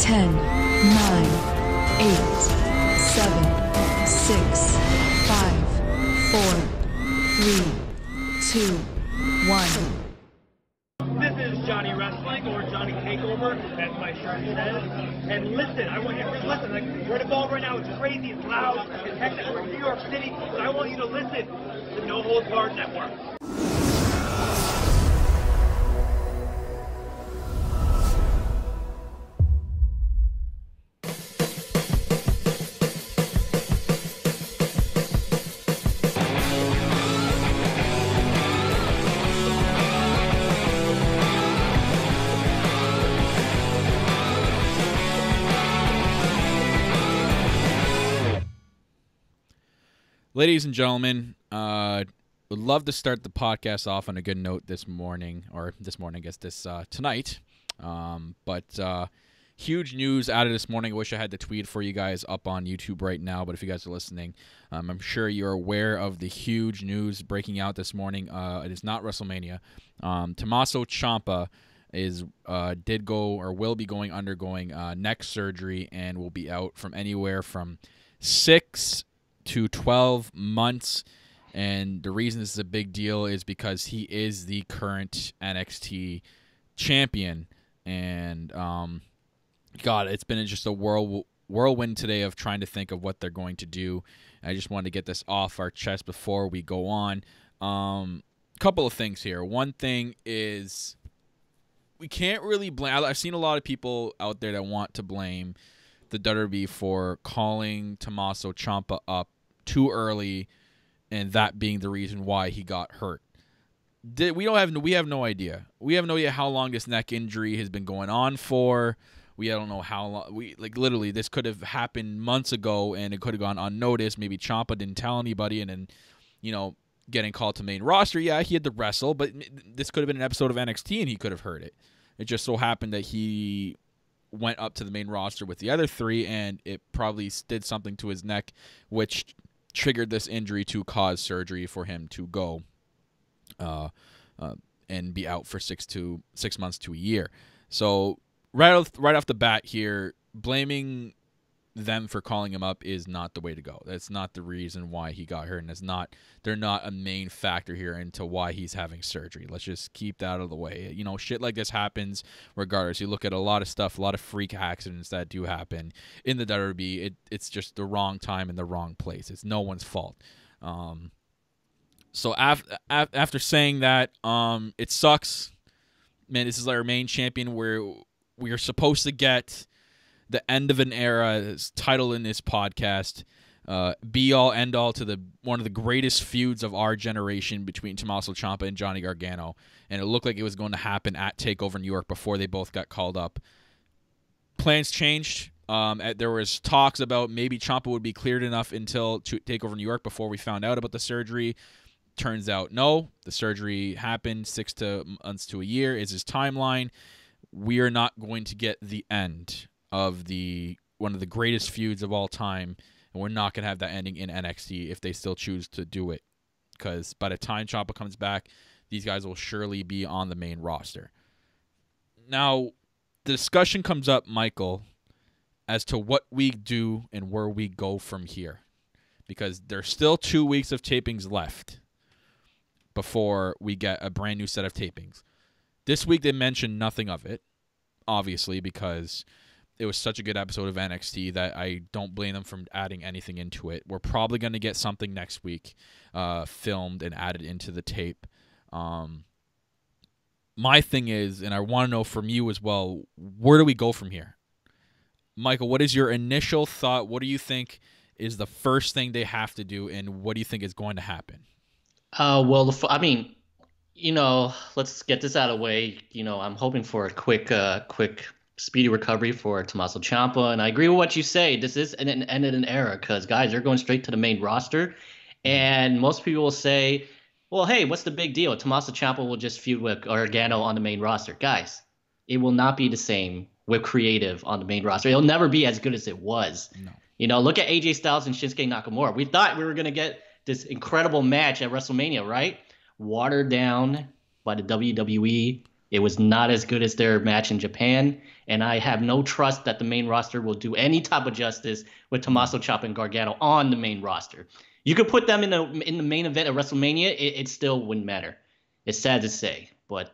10, 9, 8, 7, 6, 5, 4, 3, 2, 1. This is Johnny Wrestling, or Johnny Takeover, as my shirt says. And listen, I want you to listen. Like, we're involved right now. It's crazy, it's loud, it's hectic. We're in New York City, but I want you to listen to No Holds Barred Network. Ladies and gentlemen, would love to start the podcast off on a good note this morning, I guess tonight. But huge news out of this morning. I wish I had the tweet for you guys up on YouTube right now, but if you guys are listening, I'm sure you're aware of the huge news breaking out this morning. It is not WrestleMania. Tommaso Ciampa will be undergoing neck surgery and will be out from anywhere from 6 to 12 months, and the reason this is a big deal is because he is the current NXT champion, and God, it's been just a whirlwind today of trying to think of what they're going to do. I just wanted to get this off our chest before we go on. Couple of things here. One thing is we can't really blame. I've seen a lot of people out there that want to blame the WWE for calling Tommaso Ciampa up too early, and that being the reason why he got hurt. We have no idea. We have no idea how long this neck injury has been going on for. We don't know how long. Literally, this could have happened months ago, and it could have gone unnoticed. Maybe Ciampa didn't tell anybody, and then, getting called to main roster. Yeah, he had to wrestle, but this could have been an episode of NXT, and he could have heard it. It just so happened that he went up to the main roster with the other three, and it probably did something to his neck, which triggered this injury to cause surgery for him to go and be out for 6 months to a year. So right off the bat here, blaming them for calling him up is not the way to go. That's not the reason why he got hurt, and they're not a main factor here into why he's having surgery. Let's just keep that out of the way. Shit like this happens regardless. You look at a lot of stuff, a lot of freak accidents that do happen in the WWE. It's just the wrong time and the wrong place. It's no one's fault. So after saying that, it sucks. Man, this is our main champion where we are supposed to get the end of an era's title in this podcast, be all end all to one of the greatest feuds of our generation between Tommaso Ciampa and Johnny Gargano, and it looked like it was going to happen at TakeOver New York before they both got called up. Plans changed. There was talks about maybe Ciampa would be cleared enough until TakeOver New York before we found out about the surgery. Turns out no, the surgery happened 6 months to a year is his timeline. We are not going to get the end of one of the greatest feuds of all time, and we're not going to have that ending in NXT if they still choose to do it, because by the time Ciampa comes back, these guys will surely be on the main roster. Now, the discussion comes up, Michael, as to what we do and where we go from here, because there's still 2 weeks of tapings left before we get a brand new set of tapings. This week they mentioned nothing of it, obviously, because it was such a good episode of NXT that I don't blame them for adding anything into it. We're probably going to get something next week filmed and added into the tape. My thing is, and I want to know from you as well, where do we go from here? Michael, what is your initial thought? What do you think is the first thing they have to do, and what do you think is going to happen? Let's get this out of the way. I'm hoping for a quick speedy recovery for Tommaso Ciampa, and I agree with what you say. This is an end of an era, because guys, they're going straight to the main roster, and most people will say, well, hey, what's the big deal? Tommaso Ciampa will just feud with Gargano on the main roster. Guys, it will not be the same with creative on the main roster. It'll never be as good as it was. No. Look at AJ Styles and Shinsuke Nakamura. We thought we were going to get this incredible match at WrestleMania, right? Watered down by the WWE It was not as good as their match in Japan, and I have no trust that the main roster will do any type of justice with Tommaso Ciampa and Gargano on the main roster. You could put them in the main event of WrestleMania, it still wouldn't matter. It's sad to say, but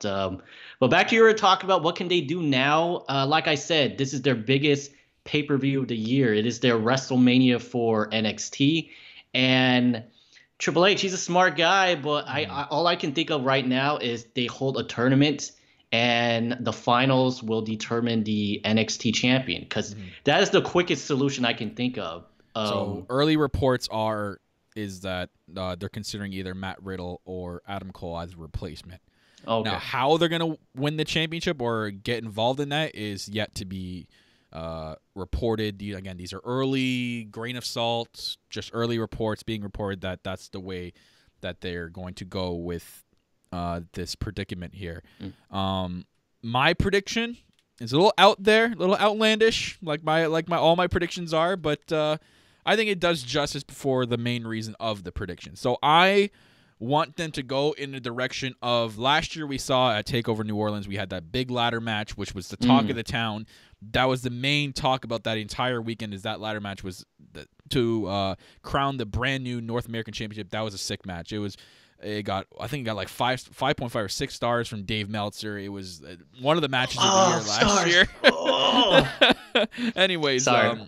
back to your talk about what can they do now. Like I said, this is their biggest pay-per-view of the year. It is their WrestleMania for NXT, and Triple H, he's a smart guy, but all I can think of right now is they hold a tournament, and the finals will determine the NXT champion, because that is the quickest solution I can think of. So early reports is that they're considering either Matt Riddle or Adam Cole as a replacement. Okay. Now, how they're going to win the championship or get involved in that is yet to be reported. Again, these are early, grain of salt, just early reports being reported that that's the way that they're going to go with this predicament here. My prediction is a little out there, a little outlandish, like all my predictions are, but I think it does justice for the main reason of the prediction. So I want them to go in the direction of last year we saw at TakeOver New Orleans, we had that big ladder match, which was the talk of the town. That was the main talk about that entire weekend, is that ladder match was to crown the brand new North American Championship. That was a sick match. I think it got like 5.5 or 6 stars from Dave Meltzer. It was one of the matches of the year last year. Anyways, sorry.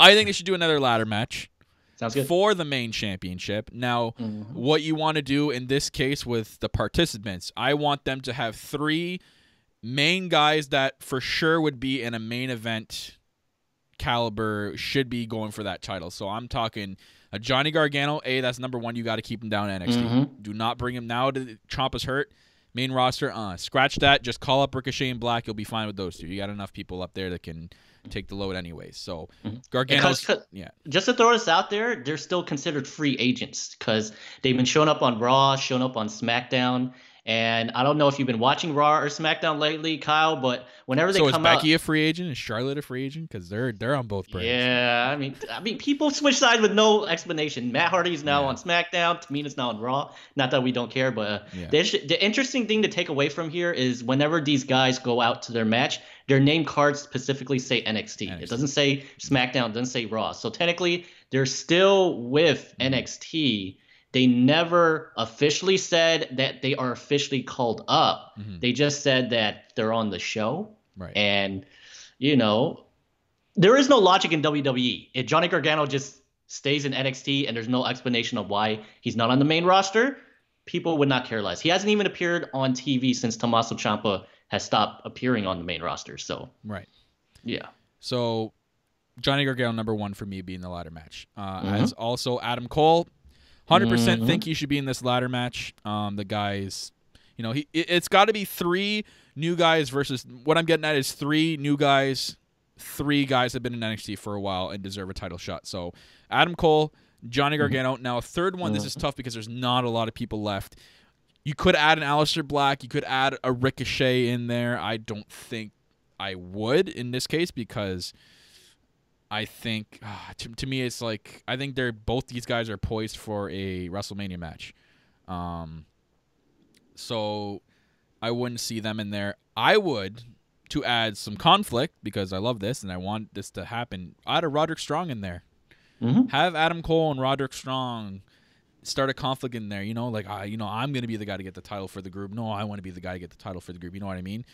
I think they should do another ladder match. Sounds good. For the main championship. Now, what you want to do in this case with the participants, I want them to have 3 main guys that for sure would be in a main event caliber, should be going for that title. So I'm talking a Johnny Gargano. That's number 1. You got to keep him down in NXT. Do not bring him now to Ciampa's hurt. Main roster, scratch that. Just call up Ricochet and Black. You'll be fine with those 2. You got enough people up there that can take the load anyways. So Gargano's, just to throw this out there, they're still considered free agents because they've been showing up on Raw, showing up on SmackDown. And I don't know if you've been watching Raw or SmackDown lately, Kyle, but whenever they come out... So is Becky a free agent? Is Charlotte a free agent? Because they're on both brands. Yeah, I mean, people switch sides with no explanation. Matt Hardy's now on SmackDown. Tamina's now on Raw. Not that we don't care, but the interesting thing to take away from here is whenever these guys go out to their match, their name cards specifically say NXT. It doesn't say SmackDown. It doesn't say Raw. So technically, they're still with NXT. They never officially said that they are officially called up. They just said that they're on the show. Right. And, there is no logic in WWE. If Johnny Gargano just stays in NXT and there's no explanation of why he's not on the main roster, people would not care less. He hasn't even appeared on TV since Tommaso Ciampa has stopped appearing on the main roster. So, yeah. So, Johnny Gargano, number 1 for me, being the ladder match. As also Adam Cole. 100% think he should be in this ladder match. The guys, it's got to be 3 new guys versus what I'm getting at is 3 new guys, 3 guys that have been in NXT for a while and deserve a title shot. So Adam Cole, Johnny Gargano. Now a third one, this is tough because there's not a lot of people left. You could add an Aleister Black. You could add a Ricochet in there. I don't think I would in this case because I think to me it's like I think both these guys are poised for a WrestleMania match, so I wouldn't see them in there. I would, to add some conflict because I love this and I want this to happen, add a Roderick Strong in there. Have Adam Cole and Roderick Strong start a conflict in there. I'm gonna be the guy to get the title for the group. No, I want to be the guy to get the title for the group. You know what I mean?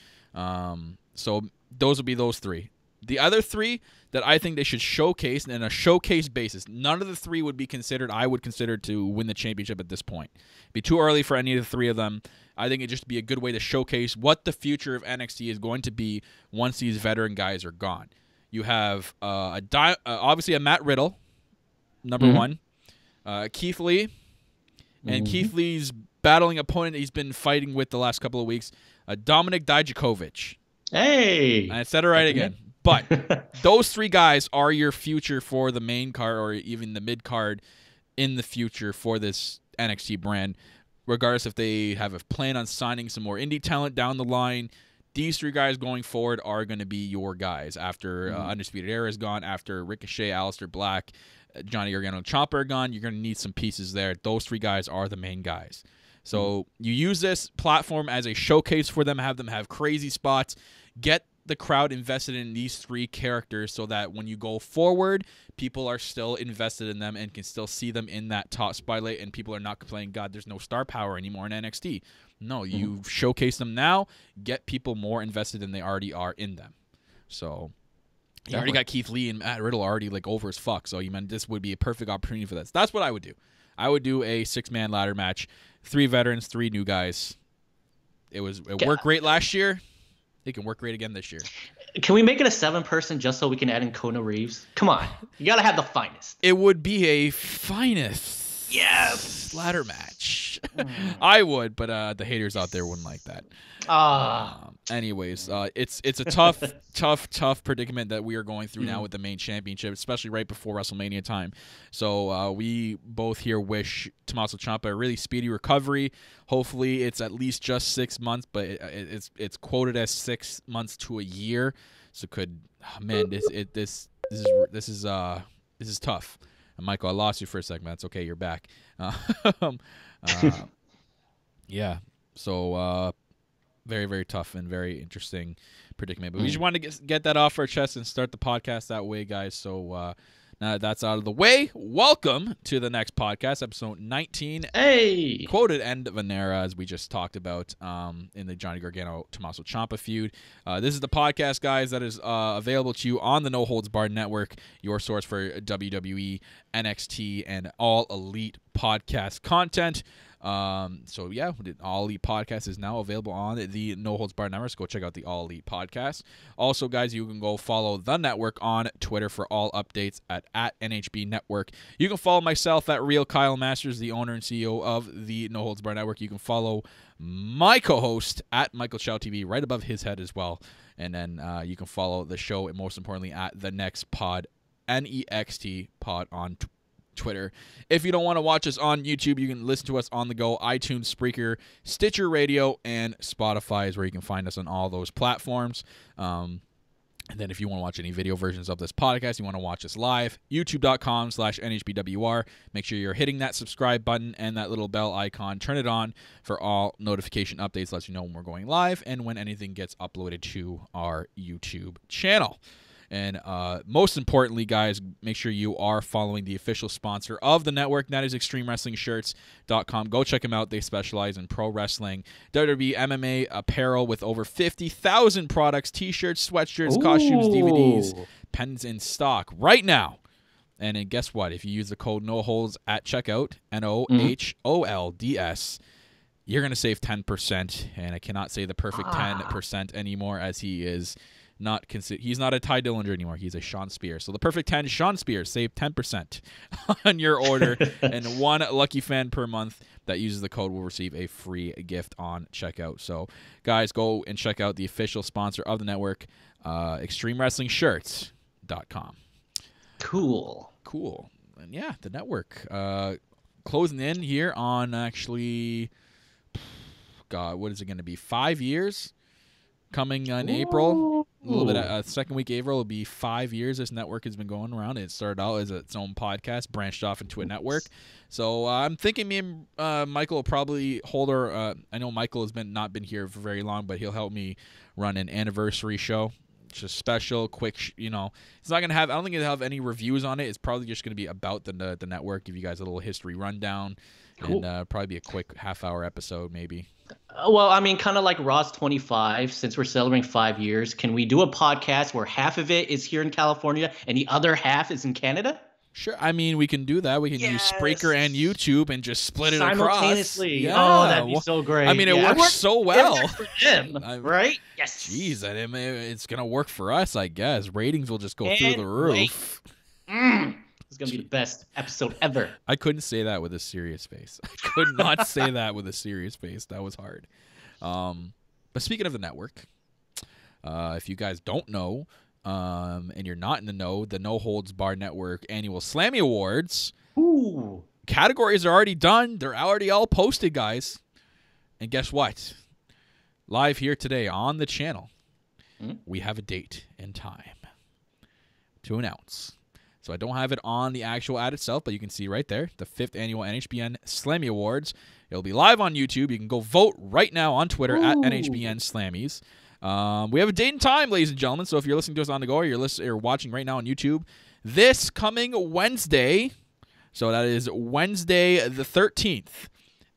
So those would be those 3. The other 3 that I think they should showcase in a showcase basis, none of the 3 would be considered, I would consider to win the championship at this point. It'd be too early for any of the 3 of them. I think it'd just be a good way to showcase what the future of NXT is going to be once these veteran guys are gone. You have obviously a Matt Riddle, number 1, Keith Lee, and Keith Lee's battling opponent he's been fighting with the last couple of weeks, Dominic Dijakovic. Hey! I said it right again. But those 3 guys are your future for the main card or even the mid card in the future for this NXT brand. Regardless if they have a plan on signing some more indie talent down the line, these 3 guys going forward are going to be your guys. After Undisputed Era is gone, after Ricochet, Aleister Black, Johnny Gargano, and Ciampa are gone, you're going to need some pieces there. Those 3 guys are the main guys. So you use this platform as a showcase for them, have them have crazy spots, get the crowd invested in these 3 characters so that when you go forward, people are still invested in them and can still see them in that top spotlight, and people are not complaining, God, there's no star power anymore in NXT. No, you showcase them now, get people more invested than they already are in them. So you already got Keith Lee and Matt Riddle already like over as fuck, so you meant this would be a perfect opportunity for that. So that's what I would do. I would do a 6-man ladder match, 3 veterans, 3 new guys. It worked great last year. It can work great again this year. Can we make it a 7-person just so we can add in Kona Reeves? Come on. You got to have the finest. It would be a finest ladder match. I would, but the haters out there wouldn't like that. Anyways, it's a tough predicament that we are going through now with the main championship, especially right before WrestleMania time. So we both here wish Tommaso Ciampa a really speedy recovery. Hopefully, it's at least just 6 months, but it's quoted as 6 months to a year. So this is tough. And Michael, I lost you for a second. That's okay. You're back. Yeah. So. Very, very tough and very interesting predicament. But we just wanted to get that off our chest and start the podcast that way, guys. So now that that's out of the way, welcome to the next podcast, episode 19. Hey! Quoted end of an era, as we just talked about in the Johnny Gargano-Tommaso Ciampa feud. This is the podcast, guys, that is available to you on the No Holds Barred Network, your source for WWE, NXT, and all elite podcast content. So yeah, the All Elite Podcast is now available on the No Holds Barred Network. So go check out the All Elite Podcast. Also, guys, you can go follow the network on Twitter for all updates at NHB Network. You can follow myself at Real Kyle Masters, the owner and CEO of the No Holds Barred Network. You can follow my co-host at Michael Chow TV right above his head as well. And then you can follow the show, and most importantly, at TheNEXT Pod, NEXT Pod on Twitter. If you don't want to watch us on YouTube, you can listen to us on the go. iTunes, Spreaker, Stitcher Radio, and Spotify is where you can find us on all those platforms. And then if you want to watch any video versions of this podcast, you want to watch us live, youtube.com/NHBWR. Make sure you're hitting that subscribe button and that little bell icon. Turn it on for all notification updates. Lets you know when we're going live and when anything gets uploaded to our YouTube channel. And most importantly, guys, make sure you are following the official sponsor of the network. That is ExtremeWrestlingShirts.com. Go check them out. They specialize in pro wrestling, WWE, MMA, apparel with over 50,000 products, T-shirts, sweatshirts, costumes, DVDs, pens in stock right now. And then guess what? If you use the code NOHOLDS at checkout, NOHOLDS, you're going to save 10%. And I cannot say the perfect 10% anymore, as he is he's not a Ty Dillinger anymore. He's a Sean Spears. So the perfect 10 Sean Spears. Save 10% on your order, and one lucky fan per month that uses the code will receive a free gift on checkout. So guys, go and check out the official sponsor of the network, ExtremeWrestlingShirts.com. Cool. And yeah, the network closing in here on actually, God, what is it going to be? 5 years? Coming in April, a little bit. Second week April will be 5 years. This network has been going around. It started out as its own podcast, branched off into a network. So I'm thinking me and Michael will probably hold our. I know Michael has not been here for very long, but he'll help me run an anniversary show. Just special, quick. It's not gonna have. I don't think it'll have any reviews on it. It's probably just gonna be about the network. Give you guys a little history rundown, and probably be a quick half-hour episode maybe. Well, I mean, kind of like Raw's 25, since we're celebrating 5 years, can we do a podcast where half of it is here in California and the other half is in Canada? Sure. I mean, we can do that. We can use Spreaker and YouTube and just split it across. Simultaneously. Yeah. Oh, that'd be so great. I mean, it works so well. It works for them, right? Yes. Jeez, it's going to work for us, I guess. Ratings will just go through the roof. It's going to be the best episode ever. I couldn't say that with a serious face. I could not say that with a serious face. That was hard. But speaking of the network, if you guys don't know, and you're not in the know, the No Holds Barred Network Annual Slammy Awards. Ooh. Categories are already done. They're already all posted, guys. And guess what? Live here today on the channel, we have a date and time to announce. So I don't have it on the actual ad itself, but you can see right there, the 5th annual NHBN Slammy Awards. It'll be live on YouTube. You can go vote right now on Twitter at NHBN Slammies. We have a date and time, ladies and gentlemen. So if you're listening to us on the go or you're watching right now on YouTube, this coming Wednesday, so that is Wednesday the 13th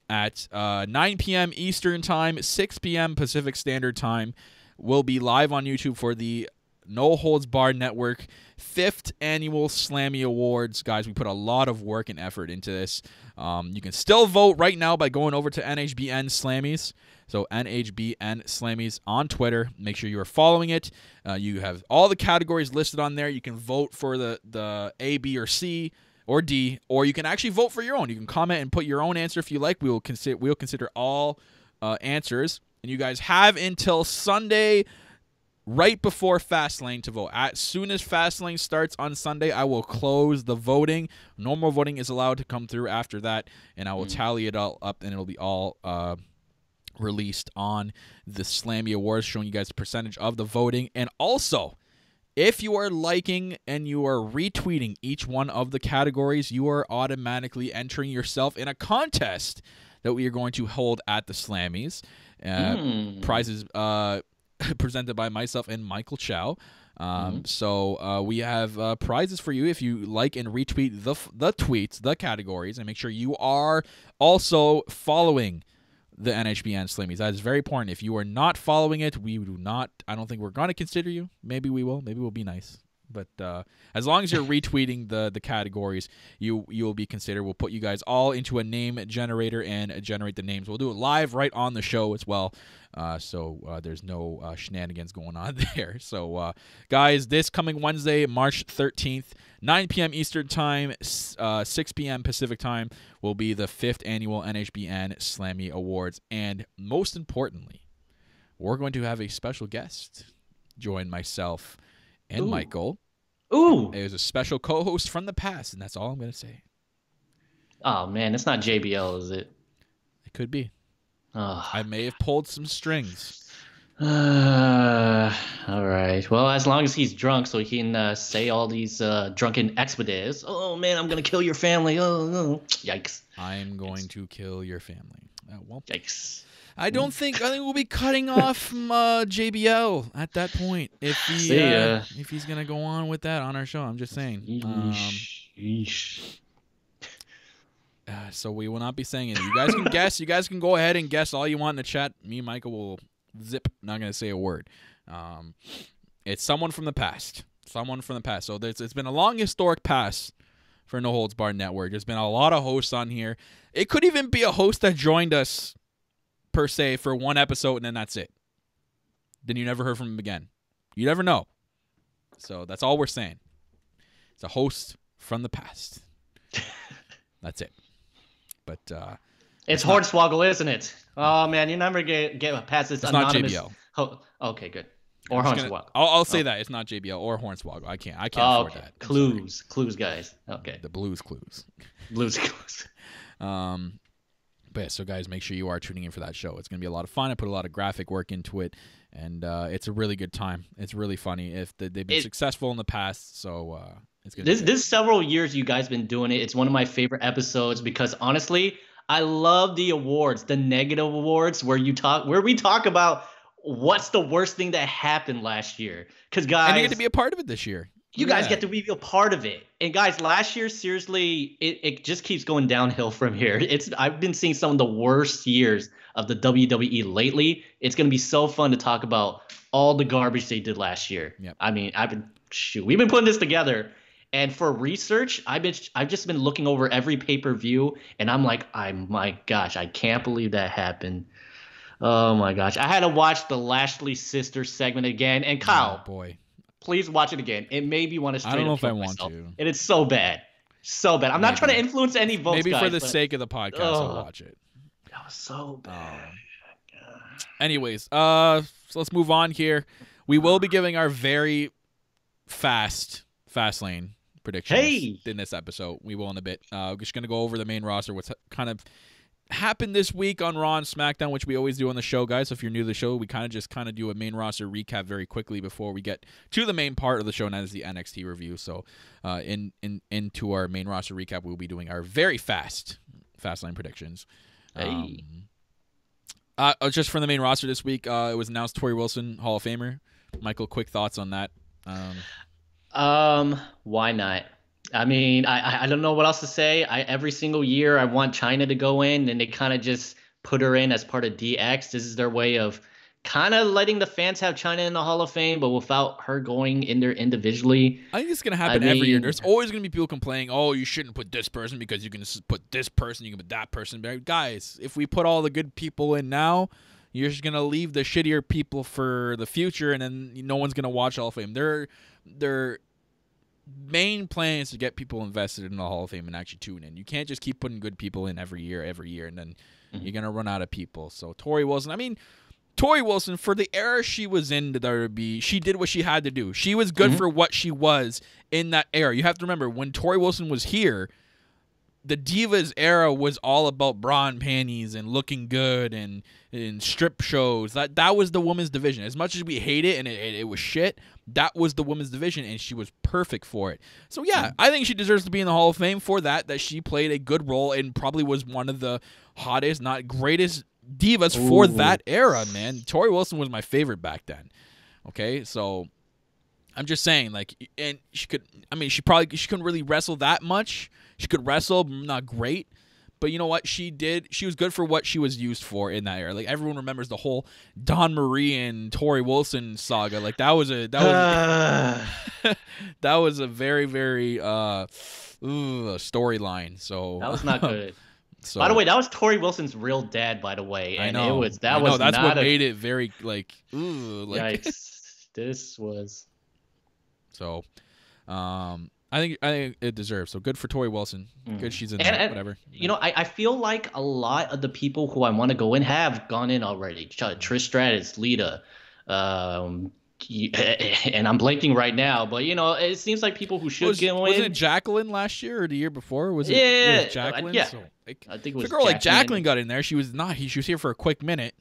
at 9 p.m. Eastern Time, 6 p.m. Pacific Standard Time, will be live on YouTube for the No Holds Barred Network 5th Annual Slammy Awards. Guys, we put a lot of work and effort into this. You can still vote right now by going over to NHBN Slammies. So NHBN Slammies on Twitter. Make sure you are following it. You have all the categories listed on there. You can vote for the A, B, or C, or D, or you can actually vote for your own. You can comment and put your own answer if you like. We'll consider all answers. And you guys have until Sunday, right before Fastlane, to vote. As soon as Fastlane starts on Sunday, I will close the voting. Normal voting is allowed to come through after that, and I will tally it all up, and it'll be all released on the Slammy Awards, showing you guys the percentage of the voting. And also, if you are liking and you are retweeting each one of the categories, you are automatically entering yourself in a contest that we are going to hold at the Slammies. Prizes presented by myself and Michael Chow. So we have prizes for you if you like and retweet the tweets, the categories, and make sure you are also following the NHBN Slammies. That is very important. If you are not following it, I don't think we're going to consider you. Maybe we will. Maybe we'll be nice. But as long as you're retweeting the categories, you will be considered. We'll put you guys all into a name generator and generate the names. We'll do it live right on the show as well. So there's no shenanigans going on there. So, guys, this coming Wednesday, March 13th, 9 p.m. Eastern Time, 6 p.m. Pacific Time, will be the 5th Annual NHBN Slammy Awards. And most importantly, we're going to have a special guest join myself and Michael. Ooh. It was a special co-host from the past, and that's all I'm going to say. Oh, man, it's not JBL, is it? It could be. Oh. I may have pulled some strings. All right. Well, as long as he's drunk, so he can say all these drunken expletives. Oh, man, I'm going to kill your family. Oh, yikes. I'm going to kill your family. Well, yikes. I think we'll be cutting off JBL at that point if he's gonna go on with that on our show. I'm just saying. So we will not be saying it. You guys can guess. You guys can go ahead and guess all you want in the chat. Me and Michael will zip. Not gonna say a word. It's someone from the past. Someone from the past. So it's been a long historic past for No Holds Barred Network. There's been a lot of hosts on here. It could even be a host that joined us per se for one episode, and then that's it. Then you never heard from him again. You never know. So that's all we're saying. It's a host from the past. That's it. But it's Hornswoggle, isn't it? Oh man, you never get past this anonymous. It's not JBL. Okay, good. Or Hornswoggle. I'll say that it's not JBL or Hornswoggle. I can't afford that. Clues, guys. Okay. The Blues Clues. Blues Clues. But yeah, so guys, make sure you are tuning in for that show. It's going to be a lot of fun. I put a lot of graphic work into it, and it's a really good time. It's really funny. They've been successful in the past, so it's going to be this several years you guys been doing it. It's one of my favorite episodes because honestly, I love the awards, the negative awards where we talk about what's the worst thing that happened last year. Because guys, and you get to be a part of it this year. You guys get to be a part of it. And guys, last year, seriously, it just keeps going downhill from here. I've been seeing some of the worst years of the WWE lately. It's going to be so fun to talk about all the garbage they did last year. Yep. I mean, we've been putting this together. And for research, I've just been looking over every pay-per-view, and I'm like, my gosh, I can't believe that happened. Oh my gosh. I had to watch the Lashley Sisters segment again. And Kyle, boy, please watch it again. It made me want to straight up I don't know if I kill want myself. to. And it's so bad. So bad. I'm not trying to influence any votes, maybe guys, for the sake of the podcast, I'll watch it. That was so bad. Anyways, so let's move on here. We will be giving our very fast lane predictions in this episode. We will in a bit. We're just going to go over the main roster, what's kind of happened this week on Raw and SmackDown, which we always do on the show, guys. So if you're new to the show, we kind of do a main roster recap very quickly before we get to the main part of the show, and that is the NXT review. So into our main roster recap, we'll be doing our very fast line predictions. Hey. Just from the main roster this week, it was announced Tori Wilson, Hall of Famer. Michael, quick thoughts on that? Why not? I mean, I don't know what else to say. Every single year I want China to go in, and they kind of just put her in as part of DX. This is their way of kind of letting the fans have China in the Hall of Fame, but without her going in there individually. I think it's going to happen every year. There's always going to be people complaining, oh, you shouldn't put this person because you can put this person, you can put that person. But guys, if we put all the good people in now, you're just going to leave the shittier people for the future, and then no one's going to watch Hall of Fame. Their main plan is to get people invested in the Hall of Fame and actually tune in. You can't just keep putting good people in every year, and then you're going to run out of people. So Tori Wilson, for the era she was in the WWE, she did what she had to do. She was good for what she was in that era. You have to remember, when Tori Wilson was here, the Divas era was all about bra and panties and looking good and strip shows. That was the women's division. As much as we hate it and it was shit, that was the women's division, and she was perfect for it. So, yeah, I think she deserves to be in the Hall of Fame for that she played a good role and probably was one of the hottest, not greatest divas for that era, man. Tori Wilson was my favorite back then. Okay, so I'm just saying, and she couldn't really wrestle that much. She could wrestle, not great. But you know what? She was good for what she was used for in that era. Everyone remembers the whole Dawn Marie and Tori Wilson saga. That was a very, very storyline. So that was not good. So, by the way, that was Tori Wilson's real dad, by the way. And I know. That's what made it very yikes. This was. So, I think it deserves. So good for Tori Wilson. Good she's in there, whatever. I feel like a lot of the people who I want to go in have gone in already. Trish Stratus, Lita, and I'm blanking right now, but it seems like people who should go in. Wasn't it Jacqueline last year or the year before? Was it? Yeah, it was Jacqueline. Yeah. So, I think it was a girl like Jacqueline got in there. She was not. She was here for a quick minute.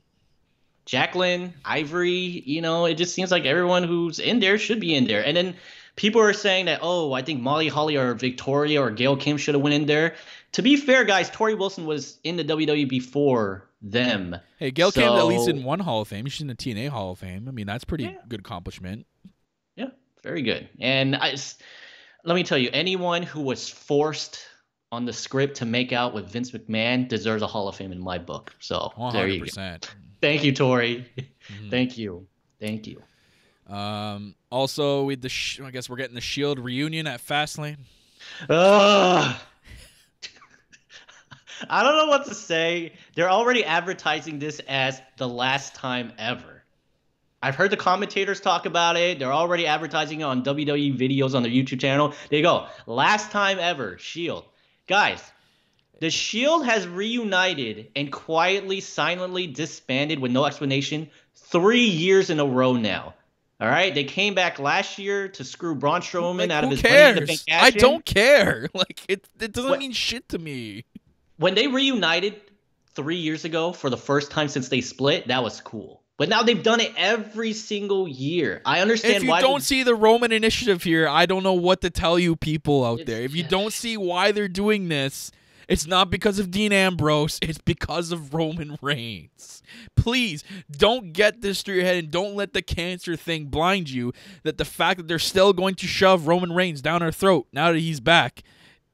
Jacqueline, Ivory. It just seems like everyone who's in there should be in there, and then. People are saying that, I think Molly Holly or Victoria or Gail Kim should have went in there. To be fair, guys, Tori Wilson was in the WWE before them. Hey, Gail Kim at least in one Hall of Fame. She's in the TNA Hall of Fame. I mean, that's pretty good accomplishment. Yeah, very good. And let me tell you, anyone who was forced on the script to make out with Vince McMahon deserves a Hall of Fame in my book. So 100%. There you go. Thank you, Tori. Thank you. Also, with I guess we're getting the Shield reunion at Fastlane. I don't know what to say. They're already advertising this as the last time ever. I've heard the commentators talk about it. They're already advertising it on WWE videos on their YouTube channel. There you go. Last time ever, Shield. Guys, the Shield has reunited and quietly, silently disbanded with no explanation 3 years in a row now. All right, they came back last year to screw Braun Strowman out of his Money in the Bank cash-in. I don't care. It doesn't mean shit to me. When they reunited 3 years ago for the first time since they split, that was cool. But now they've done it every single year. I understand why. If you don't see the Roman initiative here, I don't know what to tell you people out there. If you don't see why they're doing this, it's not because of Dean Ambrose. It's because of Roman Reigns. Please, don't get this through your head and don't let the cancer thing blind you that the fact that they're still going to shove Roman Reigns down our throat now that he's back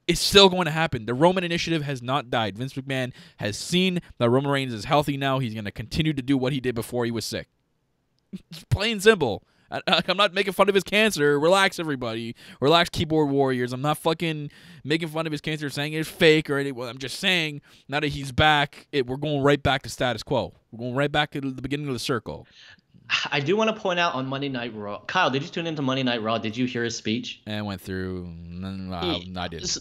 is still going to happen. The Roman initiative has not died. Vince McMahon has seen that Roman Reigns is healthy now. He's going to continue to do what he did before he was sick. It's plain and simple. I'm not making fun of his cancer. Relax, everybody. Relax, keyboard warriors. I'm not fucking making fun of his cancer, saying it's fake or anything. I'm just saying, now that he's back, we're going right back to status quo. We're going right back to the beginning of the circle. I do want to point out on Monday Night Raw. Kyle, did you tune into Monday Night Raw? Did you hear his speech? And I went through. I didn't.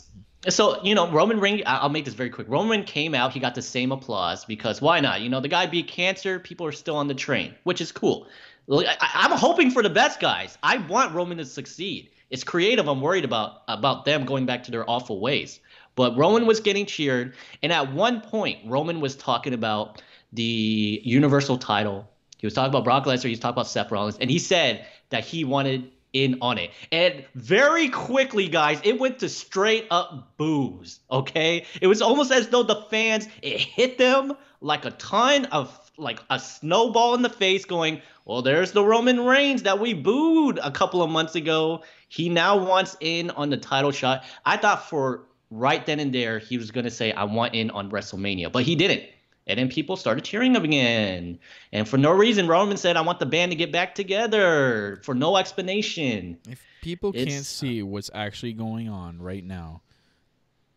So, Roman Reigns, I'll make this very quick. Roman Reigns came out. He got the same applause because why not? The guy beat cancer. People are still on the train, which is cool. I'm hoping for the best, guys. I want Roman to succeed. It's creative. I'm worried about them going back to their awful ways. But Roman was getting cheered, and at one point, Roman was talking about the Universal title. He was talking about Brock Lesnar. He was talking about Seth Rollins, and he said that he wanted in on it. And very quickly, guys, it went to straight up boos. Okay, it was almost as though the fans, it hit them like a ton of like a snowball in the face, going, well, there's the Roman Reigns that we booed a couple of months ago. He now wants in on the title shot. I thought for right then and there he was going to say, I want in on WrestleMania, but he didn't. And then people started cheering him again. And for no reason, Roman said, I want the band to get back together for no explanation. If people can't see what's actually going on right now,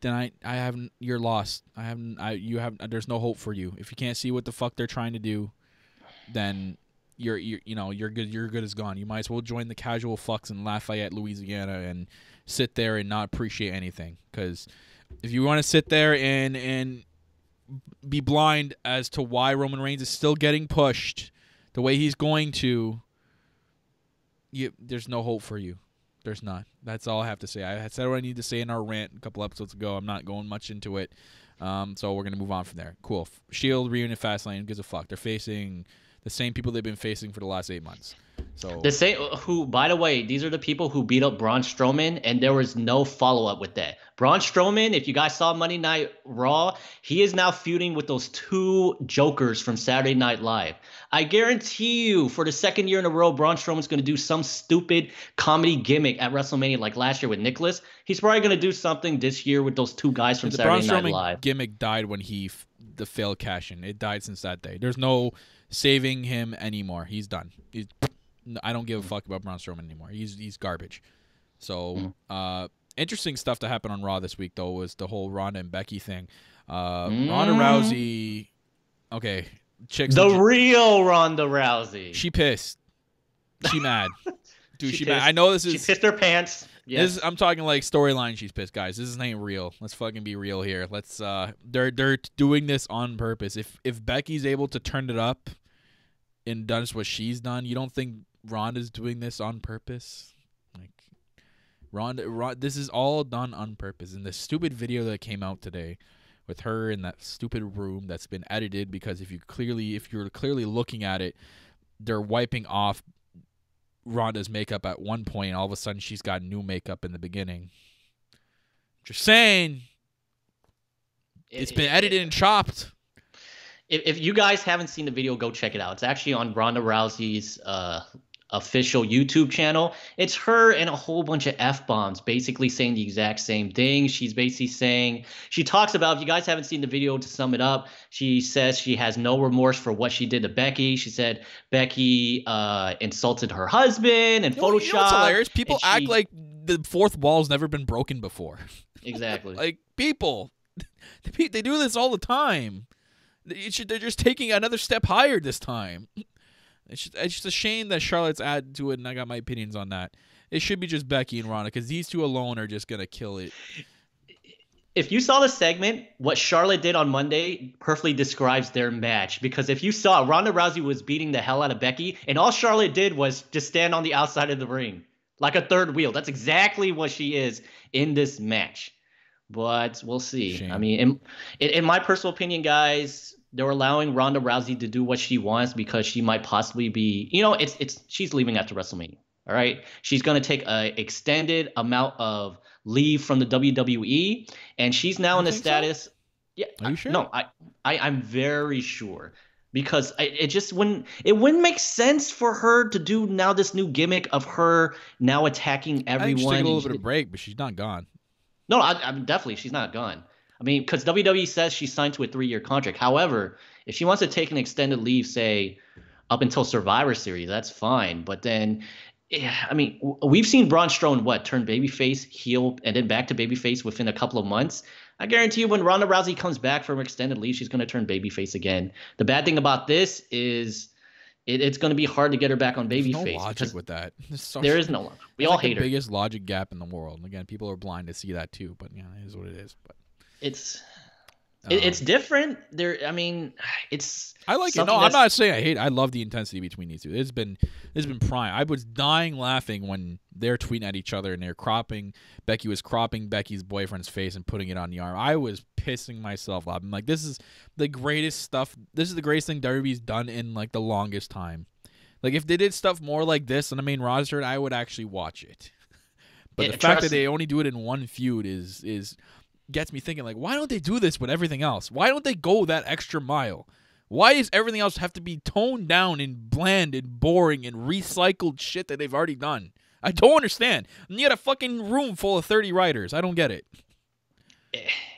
then I haven't. You're lost. There's no hope for you. If you can't see what the fuck they're trying to do, then you're good. You're good as gone. You might as well join the casual fucks in Lafayette, Louisiana, and sit there and not appreciate anything. Because if you want to sit there and be blind as to why Roman Reigns is still getting pushed the way he's going to, there's no hope for you. There's not. That's all I have to say. I said what I need to say in our rant a couple episodes ago. I'm not going much into it. So we're going to move on from there. Cool. Shield reunion Fastlane. Who gives a fuck? They're facing the same people they've been facing for the last 8 months. So the same who, by the way, these are the people who beat up Braun Strowman, and there was no follow-up with that. Braun Strowman, if you guys saw Monday Night Raw, he is now feuding with those two jokers from Saturday Night Live. I guarantee you, for the second year in a row, Braun Strowman's going to do some stupid comedy gimmick at WrestleMania like last year with Nicholas. He's probably going to do something this year with those two guys from Saturday Night Live. The gimmick died when the failed cash-in. It died since that day. There's no saving him anymore. He's done. I don't give a fuck about Braun Strowman anymore. He's garbage. So, interesting stuff to happen on Raw this week, though, was the whole Ronda and Becky thing. Ronda Rousey, okay, real Ronda Rousey. She pissed. She mad. Dude, she mad. I know this is. She pissed her pants. Yes. I'm talking like storyline. She's pissed, guys. This ain't real. Let's fucking be real here. Let's. They're doing this on purpose. If Becky's able to turn it up and does what she's done, you don't think Ronda's doing this on purpose? Like, Ronda, this is all done on purpose. And the stupid video that came out today with her in that stupid room that's been edited, because if you're clearly looking at it, they're wiping off Ronda's makeup at one point. All of a sudden, she's got new makeup in the beginning. Just saying, it's been edited and chopped. If you guys haven't seen the video, go check it out. It's actually on Ronda Rousey's official YouTube channel. It's her and a whole bunch of F-bombs basically saying the exact same thing. She's basically saying, she talks about, if you guys haven't seen the video, to sum it up, she says she has no remorse for what she did to Becky. She said Becky insulted her husband and Photoshop. You know what's hilarious? People act like the fourth wall's never been broken before. Exactly. Like, people, they do this all the time. They're just taking another step higher this time. It's just a shame that Charlotte's added to it, and I got my opinions on that. It should be just Becky and Ronda, because these two alone are just going to kill it. If you saw the segment, what Charlotte did on Monday perfectly describes their match. Because if you saw, Ronda Rousey was beating the hell out of Becky, and all Charlotte did was just stand on the outside of the ring like a third wheel. That's exactly what she is in this match. But we'll see. Shame. I mean, in my personal opinion, guys, they're allowing Ronda Rousey to do what she wants because she might possibly be, she's leaving after WrestleMania. All right. She's going to take an extended amount of leave from the WWE, and she's now in the status. So? Yeah. Are you sure? No, I'm very sure, because it wouldn't make sense for her to do now this new gimmick of her now attacking everyone. I think she's taking a little bit of break, but she's not gone. No, I'm definitely, she's not gone. I mean, because WWE says she's signed to a 3-year contract. However, if she wants to take an extended leave, say, up until Survivor Series, that's fine. But then, I mean, we've seen Braun Strowman, turn babyface, heel, and then back to babyface within a couple of months. I guarantee you when Ronda Rousey comes back from her extended leave, she's going to turn babyface again. The bad thing about this is it's going to be hard to get her back on babyface. There's no logic with that. There is no logic. We all hate her. It's the biggest logic gap in the world. Again, people are blind to see that too, but yeah, it is what it is. But it's different. I mean, I like it. No, I'm not saying I hate it. I love the intensity between these two. It's been prime. I was dying laughing when they're tweeting at each other and they're cropping. Becky was cropping Becky's boyfriend's face and putting it on the arm. I was pissing myself off. I'm like, this is the greatest stuff. This is the greatest thing WWE's done in like the longest time. Like if they did stuff more like this on the main roster, I would actually watch it. But the fact that they only do it in one feud is gets me thinking, like, why don't they do this with everything else? Why don't they go that extra mile? Why does everything else have to be toned down and bland and boring and recycled shit that they've already done? I don't understand. And you had a fucking room full of 30 writers. I don't get it.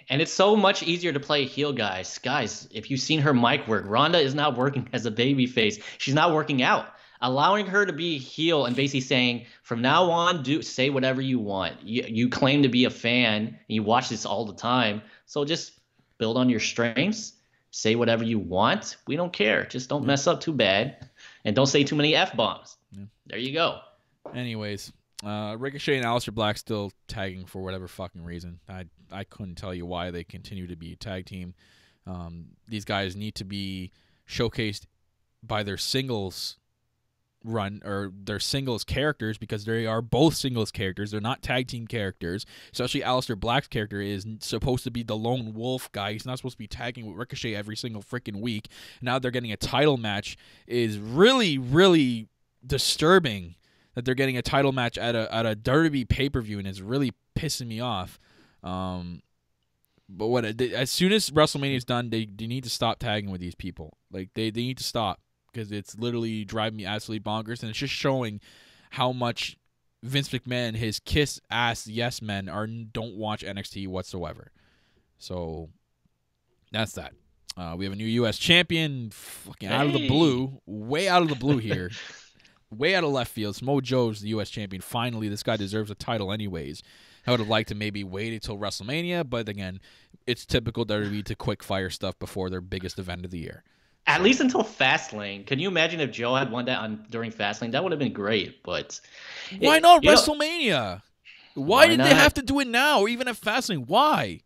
And it's so much easier to play heel, guys. Guys, if you've seen her mic work, Ronda is not working as a babyface. She's not working out. Allowing her to be heel and basically saying, from now on, say whatever you want. You claim to be a fan, and you watch this all the time. So just build on your strengths. Say whatever you want. We don't care. Just don't mess up too bad. And don't say too many F-bombs. Yeah. There you go. Anyways, Ricochet and Aleister Black still tagging for whatever fucking reason. I couldn't tell you why they continue to be a tag team. These guys need to be showcased by their singles run or their singles characters, because they are both singles characters. They're not tag team characters. Especially Aleister Black's character is supposed to be the lone wolf guy. He's not supposed to be tagging with Ricochet every single freaking week. Now they're getting a title match. Is really, really disturbing that they're getting a title match at a WWE pay-per-view, and it's really pissing me off. But as soon as WrestleMania is done, they need to stop tagging with these people. Like they need to stop, because it's literally driving me absolutely bonkers, and it's just showing how much Vince McMahon, his kiss-ass yes men, don't watch NXT whatsoever. So that's that. We have a new U.S. champion, fucking out of the blue, way out of the blue here, way out of left field. Samoa Joe's the U.S. champion. Finally, this guy deserves a title anyways. I would have liked to maybe wait until WrestleMania, but again, it's typical WWE to quick fire stuff before their biggest event of the year. At least until Fastlane. Can you imagine if Joe had won that during Fastlane? That would have been great. But why not WrestleMania? Why did they have to do it now, or even at Fastlane? Why?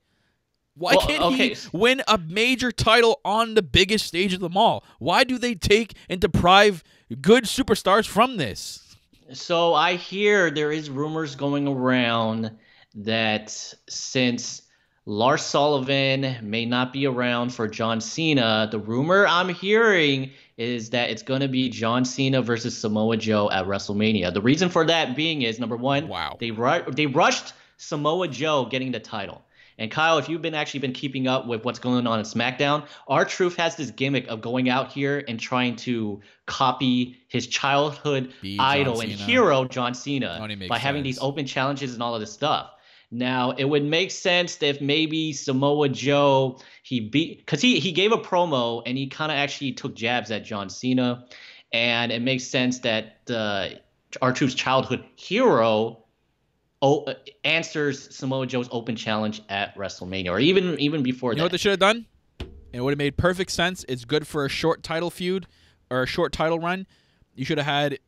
Why can't he win a major title on the biggest stage of them all? Why do they take and deprive good superstars from this? So I hear there is rumors going around that since Lars Sullivan may not be around for John Cena, the rumor I'm hearing is that it's going to be John Cena versus Samoa Joe at WrestleMania. The reason for that being is, number one, they rushed Samoa Joe getting the title. And Kyle, if you've been keeping up with what's going on in SmackDown, R-Truth has this gimmick of going out here and trying to copy his childhood idol and hero, John Cena, by having these open challenges and all of this stuff. Now, it would make sense if maybe Samoa Joe, because he gave a promo and he kind of actually took jabs at John Cena. And it makes sense that R-Truth's childhood hero answers Samoa Joe's open challenge at WrestleMania, or even before that. You know what they should have done? It would have made perfect sense. It's good for a short title feud or a short title run. You should have had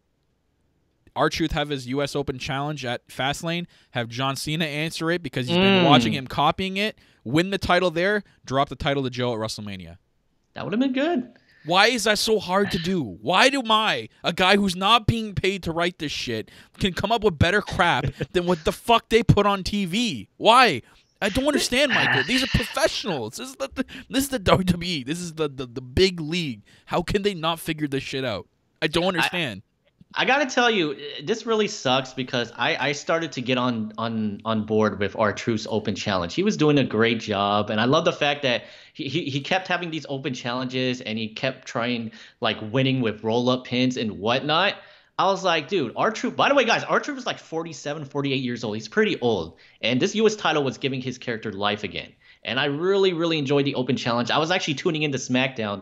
R-Truth have his U.S. Open challenge at Fastlane, have John Cena answer it because he's been watching him copying it, win the title there, drop the title to Joe at WrestleMania. That would have been good. Why is that so hard to do? Why do a guy who's not being paid to write this shit, can come up with better crap than what the fuck they put on TV? Why? I don't understand, Michael. These are professionals. This is the WWE. This is the big league. How can they not figure this shit out? I don't understand. I gotta tell you, this really sucks because I started to get on board with R-Truth's open challenge. He was doing a great job, and I love the fact that he kept having these open challenges and he kept trying like winning with roll-up pins and whatnot. I was like, dude, R-Truth, by the way, guys, R-Truth was like 47, 48 years old. He's pretty old. And this U.S. title was giving his character life again. And I really, really enjoyed the open challenge. I was actually tuning into SmackDown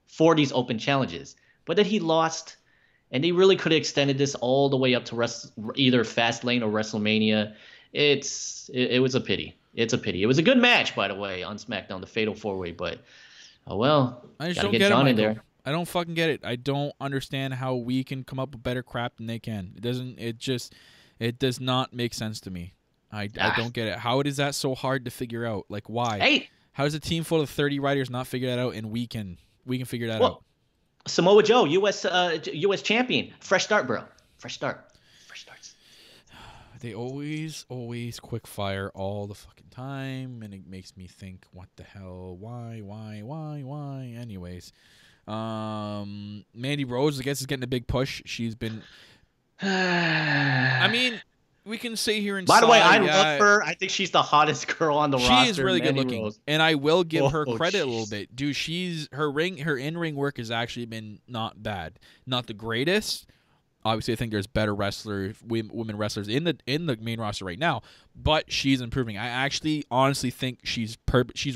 for these open challenges. But then he lost. And they really could have extended this all the way up to either Fastlane or WrestleMania. It was a pity. It's a pity. It was a good match, by the way, on SmackDown, the Fatal 4-Way. But, oh well. I just don't get John it, Michael. In there. I don't fucking get it. I don't understand how we can come up with better crap than they can. It does not make sense to me. I don't get it. How is that so hard to figure out? Like, why? Hey. How does a team full of 30 writers not figure that out, and we can figure that out? Samoa Joe, U.S. champion. Fresh start, bro. Fresh starts. They always quick fire all the fucking time, and it makes me think, what the hell? Why? Anyways, Mandy Rose, I guess, is getting a big push. She's been. I mean, we can say here and by the way, I love her. I think she's the hottest girl on the roster. She is really good looking, Rose. and I will give her credit a little bit, dude. Her in-ring work has actually been not bad, not the greatest. Obviously, I think there's better women wrestlers in the main roster right now, but she's improving. I actually, honestly think she's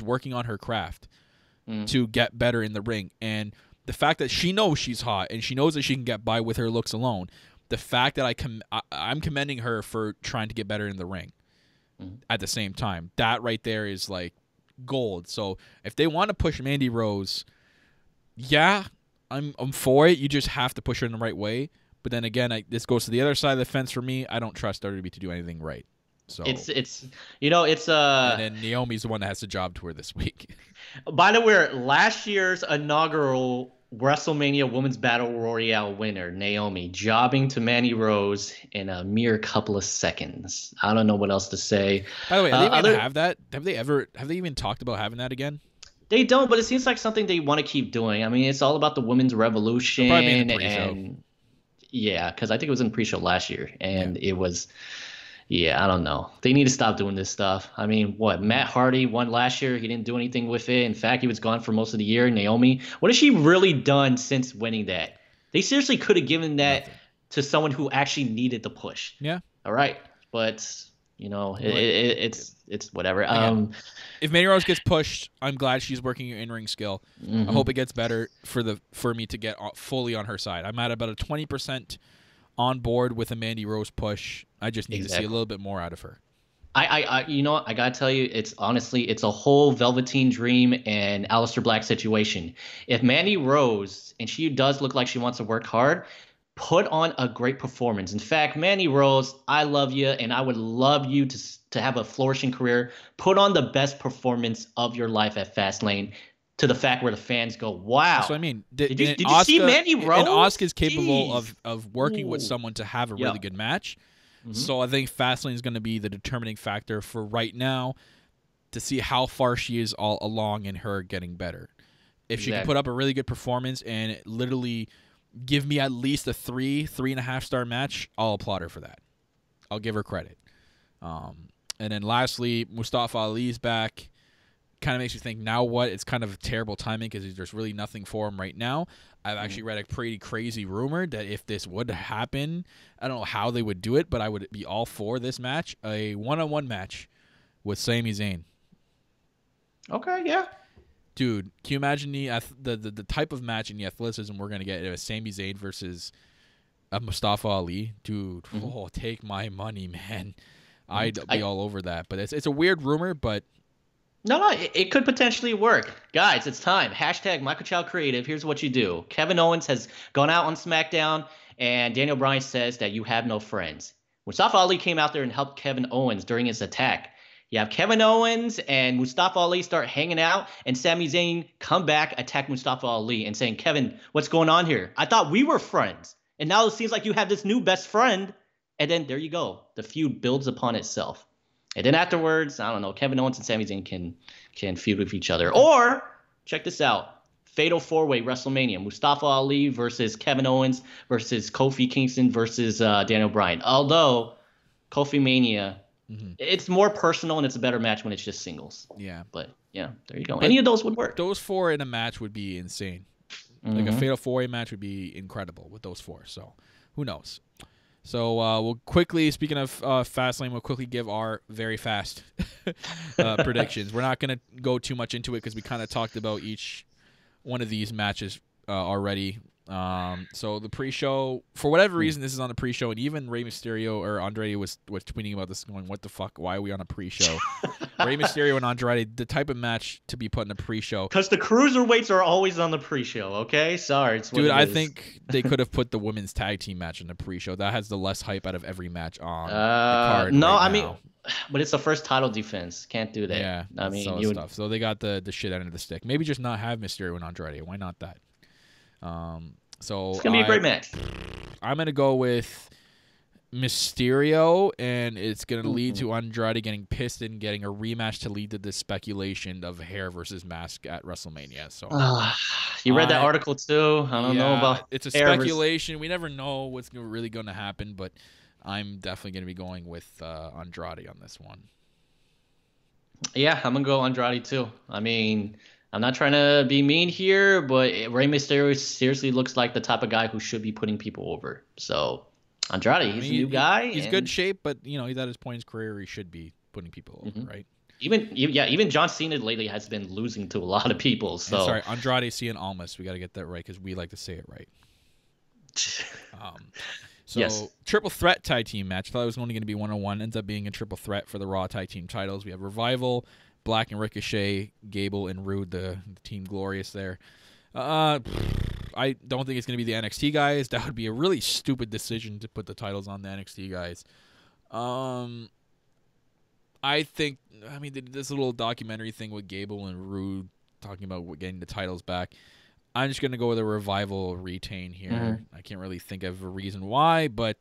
working on her craft to get better in the ring, and the fact that she knows she's hot and she knows that she can get by with her looks alone. The fact that I'm commending her for trying to get better in the ring at the same time. That right there is like gold. So if they want to push Mandy Rose, yeah, I'm for it. You just have to push her in the right way. But then again, this goes to the other side of the fence for me. I don't trust WWE to do anything right. So it's and then Naomi's the one that has the job tour this week. By the way, last year's inaugural WrestleMania Women's Battle Royale winner, Naomi, jobbing to Mandy Rose in a mere couple of seconds. I don't know what else to say. By the way, are they even have that? Have they even talked about having that again? They don't, but it seems like something they want to keep doing. I mean, it's all about the women's revolution. Probably in the pre-show. Yeah, because I think it was in pre-show last year, and it was. Yeah, I don't know. They need to stop doing this stuff. I mean, what? Matt Hardy won last year. He didn't do anything with it. In fact, he was gone for most of the year. Naomi, what has she really done since winning that? They seriously could have given that to someone who actually needed the push. Yeah. All right. But, it's whatever. If Mandy Rose gets pushed, I'm glad she's working her in-ring skill. I hope it gets better for me to get fully on her side. I'm at about a 20% on board with a Mandy Rose push. I just need to see a little bit more out of her. I gotta tell you, it's a whole Velveteen Dream and Aleister Black situation. If Mandy Rose, and she does look like she wants to work hard, put on a great performance. In fact, Mandy Rose, I love you, and I would love you to have a flourishing career. Put on the best performance of your life at Fastlane, to the fact where the fans go, wow. That's what I mean. Did you see Mandy Rose? And Asuka's capable of working with someone to have a really good match. So I think Fastlane is going to be the determining factor for right now to see how far she is all along in her getting better. If she can put up a really good performance and literally give me at least a 3.5 star match, I'll applaud her for that. I'll give her credit. And then lastly, Mustafa Ali's back. Kind of makes you think, now what? It's kind of terrible timing because there's really nothing for him right now. I've actually read a pretty crazy rumor that if this would happen, I don't know how they would do it, but I would be all for this match, a one-on-one match with Sami Zayn. Okay, yeah. Dude, can you imagine the type of match and the athleticism we're going to get if Sami Zayn versus Mustafa Ali? Dude, take my money, man. I'd be all over that. But it's a weird rumor, but... No, it could potentially work. Guys, it's time. Hashtag Michael Chow Creative. Here's what you do. Kevin Owens has gone out on SmackDown, and Daniel Bryan says that you have no friends. Mustafa Ali came out there and helped Kevin Owens during his attack. You have Kevin Owens and Mustafa Ali start hanging out, and Sami Zayn come back, attack Mustafa Ali, and saying, Kevin, what's going on here? I thought we were friends. And now it seems like you have this new best friend. And then there you go. The feud builds upon itself. And then afterwards, I don't know, Kevin Owens and Sami Zayn can feud with each other. Or, check this out, Fatal 4-Way WrestleMania. Mustafa Ali versus Kevin Owens versus Kofi Kingston versus Daniel Bryan. Although, Kofi Mania, it's more personal and it's a better match when it's just singles. Yeah. But, yeah, there you go. Any of those would work. Those four in a match would be insane. Like a Fatal 4-Way match would be incredible with those four. So, who knows? So we'll quickly, speaking of Fastlane, we'll quickly give our very fast predictions. We're not going to go too much into it because we kind of talked about each one of these matches already. So the pre-show, for whatever reason, this is on the pre-show, and even Rey Mysterio or Andrade was tweeting about this, going, "What the fuck? Why are we on a pre-show?" Rey Mysterio and Andrade, the type of match to be put in a pre-show. Because the cruiserweights are always on the pre-show. Okay, sorry, it's what dude. it I is. think they could have put the women's tag team match in the pre-show. That has the less hype out of every match on the card. No, right I now. mean, but it's the first title defense. Can't do that. Yeah, I mean, some stuff. So they got the shit end of the stick. Maybe just not have Mysterio and Andrade. Why not that? So it's gonna be a great match. I'm gonna go with Mysterio, and it's going to lead to Andrade getting pissed and getting a rematch to lead to this speculation of hair versus mask at WrestleMania. So you read that article too? I don't know about it's a hair speculation. We never know what's really going to happen, but I'm definitely going to be going with Andrade on this one. Yeah, I'm going to go Andrade too. I mean, I'm not trying to be mean here, but Rey Mysterio seriously looks like the type of guy who should be putting people over. So Andrade, he's a new guy. He's good shape, but he's at his point in his career. He should be putting people over, right? Even John Cena lately has been losing to a lot of people. So sorry, Andrade Cien Almas. We got to get that right because we like to say it right. So triple threat tag team match. I thought it was only going to be 1-on-1. Ends up being a triple threat for the Raw tag team titles. We have Revival, Black and Ricochet, Gable and Rude, the Team Glorious there. I don't think it's going to be the NXT guys. That would be a really stupid decision to put the titles on the NXT guys. I think, this little documentary thing with Gable and Rude talking about getting the titles back. I'm just going to go with a Revival retain here. I can't really think of a reason why, but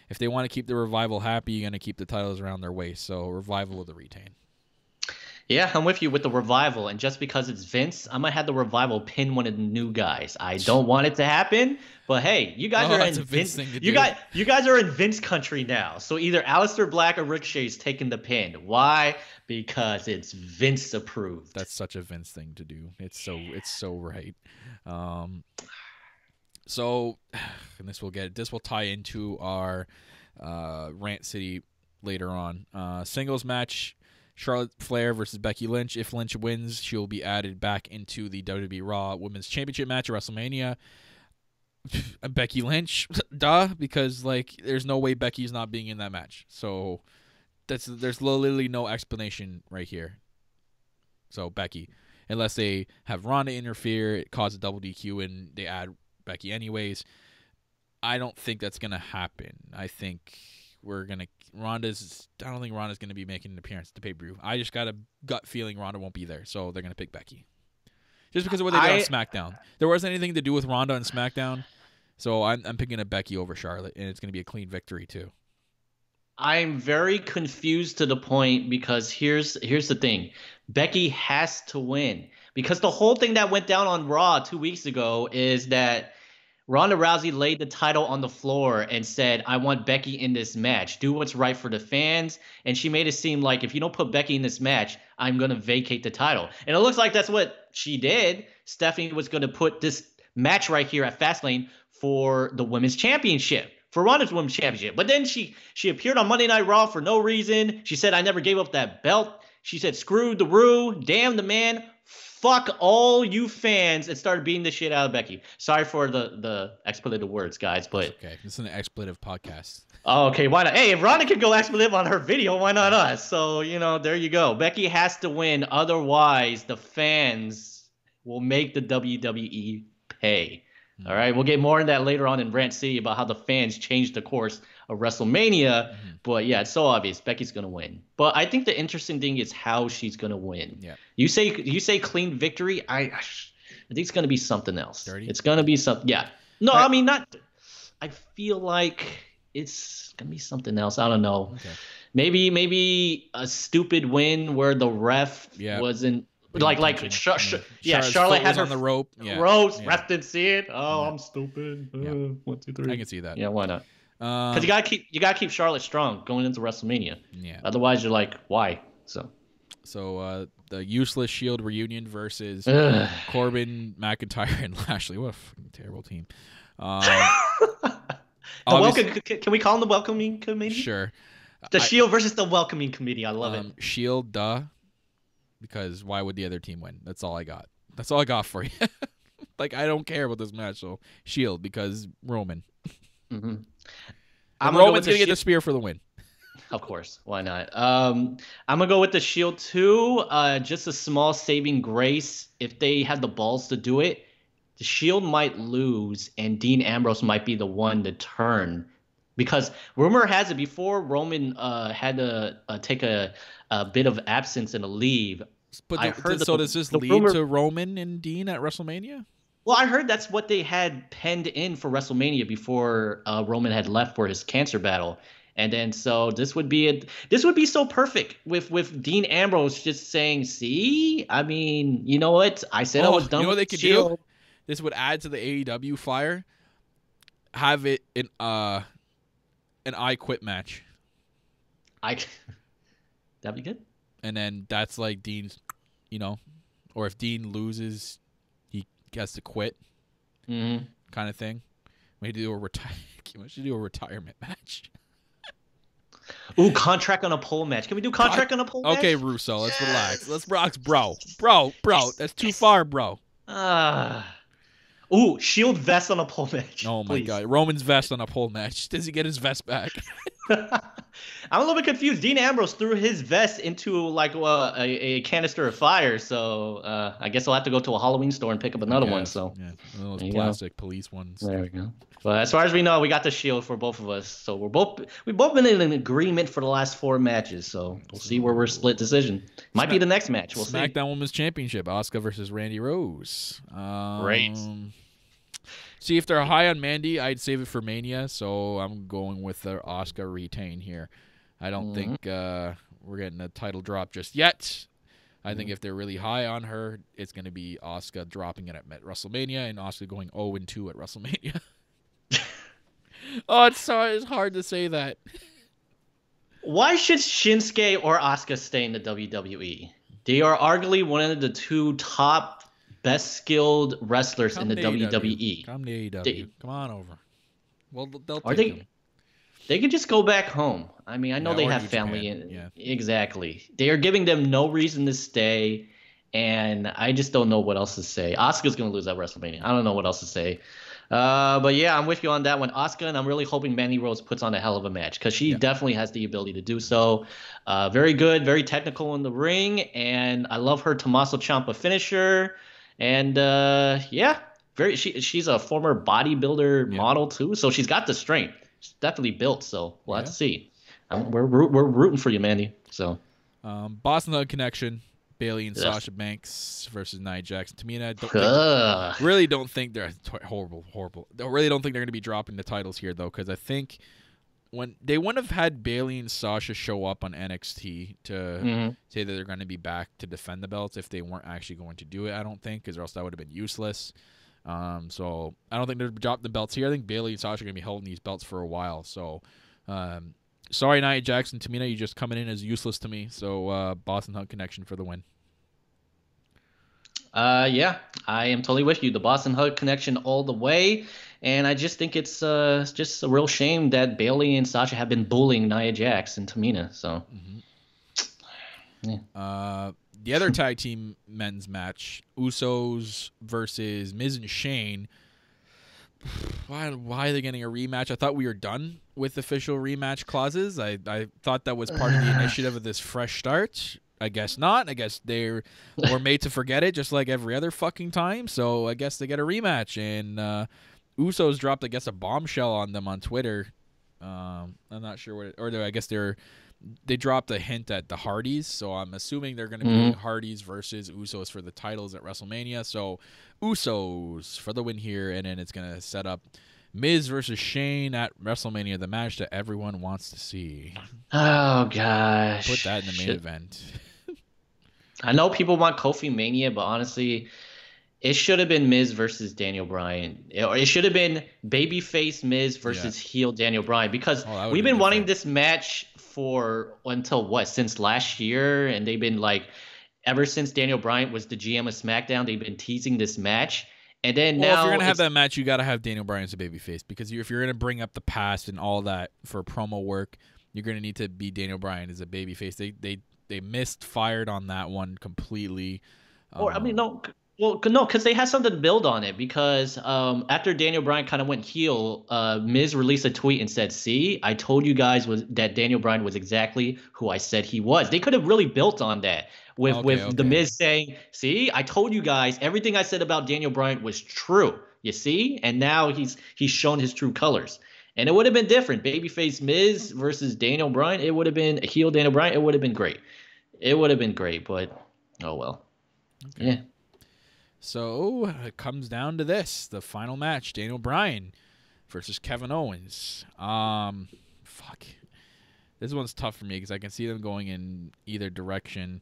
if they want to keep the Revival happy, you're going to keep the titles around their waist. So Revival with the retain. Yeah, I'm with you with the Revival, and just because it's Vince, I might have the Revival pin one of the new guys. I don't want it to happen, but hey, you guys are in Vince. You guys are in Vince country now. So either Aleister Black or Ricochet's taking the pin. Why? Because it's Vince approved. That's such a Vince thing to do. It's so right. So, and this will tie into our Rant City later on. Singles match. Charlotte Flair versus Becky Lynch. If Lynch wins, she'll be added back into the WWE Raw Women's Championship match at WrestleMania. Becky Lynch, duh, because there's no way Becky's not being in that match. So there's literally no explanation right here. So Becky, unless they have Ronda interfere, it causes a double DQ, and they add Becky anyways. I don't think that's gonna happen. I think I don't think Ronda's going to be making an appearance at the pay-per-view. I just got a gut feeling Ronda won't be there, so they're going to pick Becky. Just because of what they did on SmackDown. There wasn't anything to do with Ronda on SmackDown, so I'm picking a Becky over Charlotte, and it's going to be a clean victory too. I'm very confused to the point because here's the thing. Becky has to win because the whole thing that went down on Raw 2 weeks ago is that Ronda Rousey laid the title on the floor and said, I want Becky in this match. Do what's right for the fans. And she made it seem like if you don't put Becky in this match, I'm going to vacate the title. And it looks like that's what she did. Stephanie was going to put this match right here at Fastlane for the Women's Championship, for Ronda's Women's Championship. But then she appeared on Monday Night Raw for no reason. She said, I never gave up that belt. She said, screw the Roo, damn the man. Fuck all you fans, and started beating the shit out of Becky. Sorry for the expletive words, guys, but okay, this is an expletive podcast. Oh, okay, why not? Hey, if Ronda can go expletive on her video, why not us? So there you go. Becky has to win, otherwise the fans will make the WWE pay. All right, we'll get more on that later on in Rant City about how the fans changed the course of WrestleMania. But yeah, it's so obvious Becky's gonna win. But I think the interesting thing is how she's gonna win. Yeah, you say clean victory. I think it's gonna be something else. Dirty? It's gonna be something. Yeah, no, I mean not. I feel like it's gonna be something else. I don't know. Okay. Maybe a stupid win where the ref wasn't. Charlotte had her on the rope. Ref didn't see it. Oh, I'm stupid. 1, 2, 3. I can see that. Yeah, why not? Because you gotta keep Charlotte strong going into WrestleMania. Yeah. Otherwise, you're like, why? So the useless Shield reunion versus Corbin, McIntyre, and Lashley. What a fucking terrible team. Can we call them the welcoming committee? Sure. The Shield versus the welcoming committee. I love it. Shield, duh. Because why would the other team win? That's all I got. That's all I got for you. I don't care about this match. So Shield, because Roman. Roman's gonna get the spear for the win. Of course, why not? I'm gonna go with the Shield too. Just a small saving grace. If they had the balls to do it, the Shield might lose, and Dean Ambrose might be the one to turn. Because rumor has it before Roman had to take a bit of absence and a leave. But does this lead to Roman and Dean at WrestleMania? Well, I heard that's what they had penned in for WrestleMania before Roman had left for his cancer battle. And then so this would be so perfect with Dean Ambrose just saying, "See, I mean, you know what? I said I was done." You know what with they could Shield. do? This would add to the AEW fire. Have it in an I Quit match. That'd be good. And then that's like Dean's, or if Dean loses, he has to quit, kind of thing. We do a retirement match. Ooh, contract on a pole match. Can we do contract on a pole match? Okay, Russo, let's relax. Let's relax, bro. That's too far, bro. Ooh, Shield vest on a pole match. Oh my God, Roman's vest on a pole match. Does he get his vest back? I'm a little bit confused. Dean Ambrose threw his vest into like a canister of fire, so I guess I'll have to go to a Halloween store and pick up another one. So yeah, one of those plastic police ones. There we go. But as far as we know, we got the Shield for both of us. So we've both been in an agreement for the last 4 matches. So we'll see where we're split decision. Might be the next match. We'll see. SmackDown Women's Championship: Asuka versus Randy Rose. Great. See, if they're high on Mandy, I'd save it for Mania. So I'm going with the Asuka retain here. I don't think we're getting a title drop just yet. I think if they're really high on her, it's going to be Asuka dropping it at WrestleMania and Asuka going 0-2 at WrestleMania. It's hard to say that. Why should Shinsuke or Asuka stay in the WWE? They are arguably one of the 2 top best skilled wrestlers in the WWE. Come to AEW. Come on over. Well, they'll take them. They could just go back home. I mean, I know they have family. Exactly. They are giving them no reason to stay, and I just don't know what else to say. Asuka's going to lose at WrestleMania. I don't know what else to say. But yeah, I'm with you on that one. Asuka, and I'm really hoping Mandy Rose puts on a hell of a match because she definitely has the ability to do so. Very good, very technical in the ring, and I love her Tommaso Ciampa finisher. And she's a former bodybuilder model too, so she's got the strength. She's definitely built. So we'll have to see. We're rooting for you, Mandy. So Boston Hug Connection. Bailey and Sasha Banks versus Nia Jax and Tamina. Really don't think they're horrible. I really don't think they're going to be dropping the titles here, though, because I think when they wouldn't have had Bailey and Sasha show up on NXT to say that they're going to be back to defend the belts if they weren't actually going to do it, I don't think, because or else that would have been useless. So I don't think they're dropping the belts here. I think Bailey and Sasha are going to be holding these belts for a while. So sorry, Nia Jax and Tamina, you're just coming in as useless to me. So Boston Hug Connection for the win. Yeah, I am totally with you. The Boston Hug Connection all the way. And I just think it's just a real shame that Bailey and Sasha have been bullying Nia Jax and Tamina. So, the other tag team men's match, Usos versus Miz and Shane. Why are they getting a rematch? I thought we were done with official rematch clauses. I thought that was part of the initiative of this fresh start. I guess not. I guess they were made to forget it just like every other fucking time. So I guess they get a rematch. And Usos dropped, I guess, a bombshell on them on Twitter. I'm not sure what I guess they dropped a hint at the Hardys. So I'm assuming they're going to be doing Hardys versus Usos for the titles at WrestleMania. So Usos for the win here. And then it's going to set up Miz versus Shane at WrestleMania, the match that everyone wants to see. Oh, gosh. Put that in the main event. I know people want Kofi Mania, but honestly, it should have been Miz versus Daniel Bryan. It should have been babyface Miz versus heel Daniel Bryan, because we've been wanting this match since last year, and they've been like, ever since Daniel Bryan was the GM of SmackDown, they've been teasing this match. And then now, if you're gonna have that match, you gotta have Daniel Bryan as a babyface, because if you're gonna bring up the past and all that for promo work, you're gonna need to be Daniel Bryan as a babyface. They misfired on that one completely. No, because they had something to build on it. Because after Daniel Bryan kind of went heel, Miz released a tweet and said, "See, I told you guys that Daniel Bryan was exactly who I said he was." They could have really built on that. With the Miz saying, "See, I told you guys everything I said about Daniel Bryan was true. You see?" And now he's shown his true colors. And it would have been different. Babyface Miz versus Daniel Bryan. It would have been a heel Daniel Bryan. It would have been great. It would have been great, but oh well. Okay. Yeah. So it comes down to this, the final match, Daniel Bryan versus Kevin Owens. Fuck. This one's tough for me because I can see them going in either direction.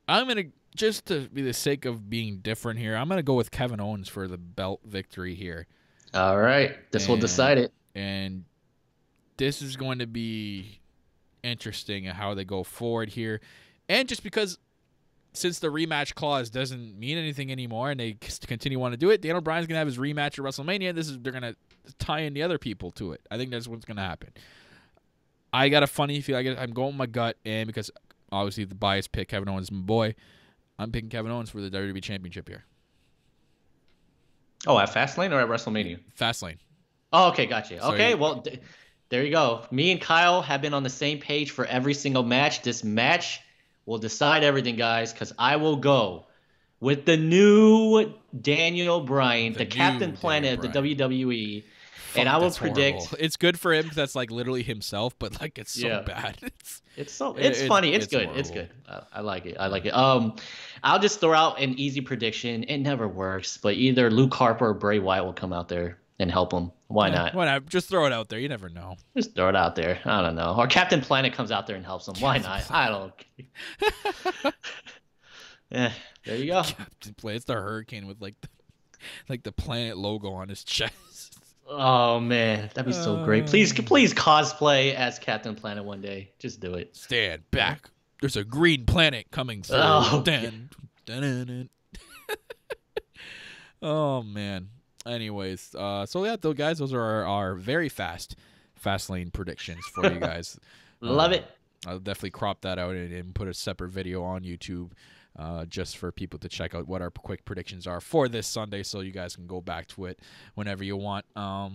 I'm going to, just to be the sake of being different here, I'm going to go with Kevin Owens for the belt victory here. All right. This will decide it. And this is going to be interesting how they go forward here. And just because since the rematch clause doesn't mean anything anymore and they continue want to do it, Daniel Bryan's going to have his rematch at WrestleMania. They're going to tie in the other people to it. I think that's what's going to happen. I got a funny feel. I'm going with my gut, and because obviously the bias pick, Kevin Owens is my boy, I'm picking Kevin Owens for the WWE Championship here. Oh, at Fastlane or at WrestleMania? Fastlane. Oh, okay, gotcha. So okay, well, there you go. Me and Kyle have been on the same page for every single match. This match will decide everything, guys, because I will go with the new Daniel Bryan, the Captain Planet of the WWE. Fuck, and I will predict horrible. It's good for him because that's like literally himself, but like it's so bad. It's funny. It's good. Horrible. It's good. I like it. I'll just throw out an easy prediction. It never works, but either Luke Harper or Bray Wyatt will come out there and help him. Why not? Why not? Just throw it out there. You never know. Just throw it out there. I don't know. Or Captain Planet comes out there and helps him. Why not? I don't. Yeah, there you go. Captain Planet. It's the Hurricane with like the planet logo on his chest. Oh man, that'd be so great. Please cosplay as Captain Planet one day. Just do it. Stand back. There's a green planet coming through. Oh, oh man. Anyways, so yeah, though, guys, those are our very fast lane predictions for you guys. Love it. I'll definitely crop that out and put a separate video on YouTube. Just for people to check out what our quick predictions are for this Sunday, so you guys can go back to it whenever you want. We'll